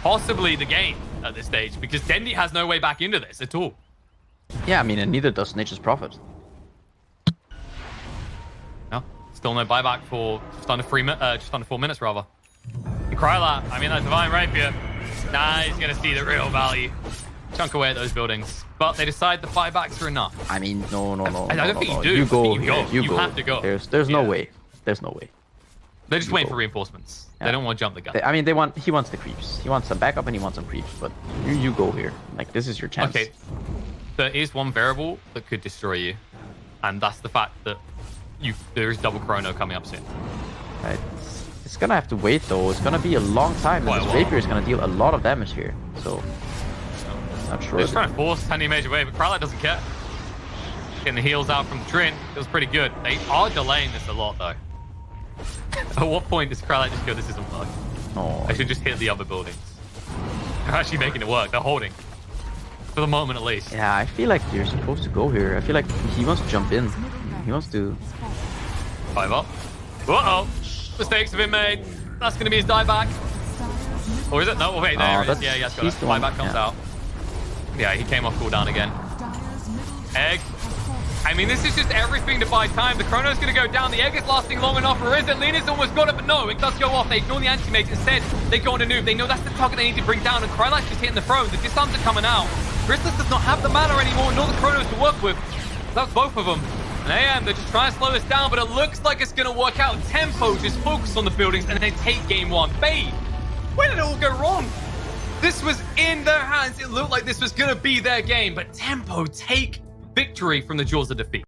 possibly the game at this stage because Dendi has no way back into this at all. Yeah, I mean, and neither does Nature's Prophet. No, still no buyback for just under 4 minutes, rather. And Krylat, I mean, that Divine Rapier, nah, he's going to see the real value. Chunk away at those buildings, but they decide the buybacks are enough. I mean, no. I don't think you do. You go I think here. you have to go. There's no way. There's no way. They're just waiting for reinforcements. Yeah. They don't want to jump the gun. He wants the creeps. He wants some backup and he wants some creeps, but you go here. Like, this is your chance. Okay, there is one variable that could destroy you, and that's the fact that there is double Chrono coming up soon. Right. It's gonna have to wait though. It's gonna be a long time, Quite and a this while. Rapier is gonna deal a lot of damage here. So, not sure. They're just trying to force Handy Mage away, but Krylat doesn't care. Getting the heals out from the Trin feels pretty good. They are delaying this a lot, though. At what point does Krylat just go, this isn't working? Oh, I should just hit the other buildings. They're actually making it work. They're holding. For the moment, at least. yeah, I feel like you're supposed to go here. I feel like he wants to jump in. He wants to. 5 up. Uh-oh. Mistakes have been made. That's going to be his dieback. Or is it? No, wait, there it is. Yeah, yes, got it. he's the one, Buyback comes yeah. out. Yeah, he came off cooldown again. Egg. I mean, this is just everything to buy time. The Chrono's going to go down. The egg is lasting long enough, or is it? Lena's almost got it, but no, it does go off. They ignore the anti-mage. Instead, they go on a noob. They know that's the target they need to bring down, and Krylat's just hitting the throne. The disarms are coming out. Chrysalis does not have the mana anymore, nor the Chronos to work with. That's both of them. And AM, they're just trying to slow this down, but it looks like it's going to work out. Tempo just focus on the buildings and then take game 1. Bait, where did it all go wrong? This was in their hands. It looked like this was going to be their game, but Tempo take victory from the jaws of defeat.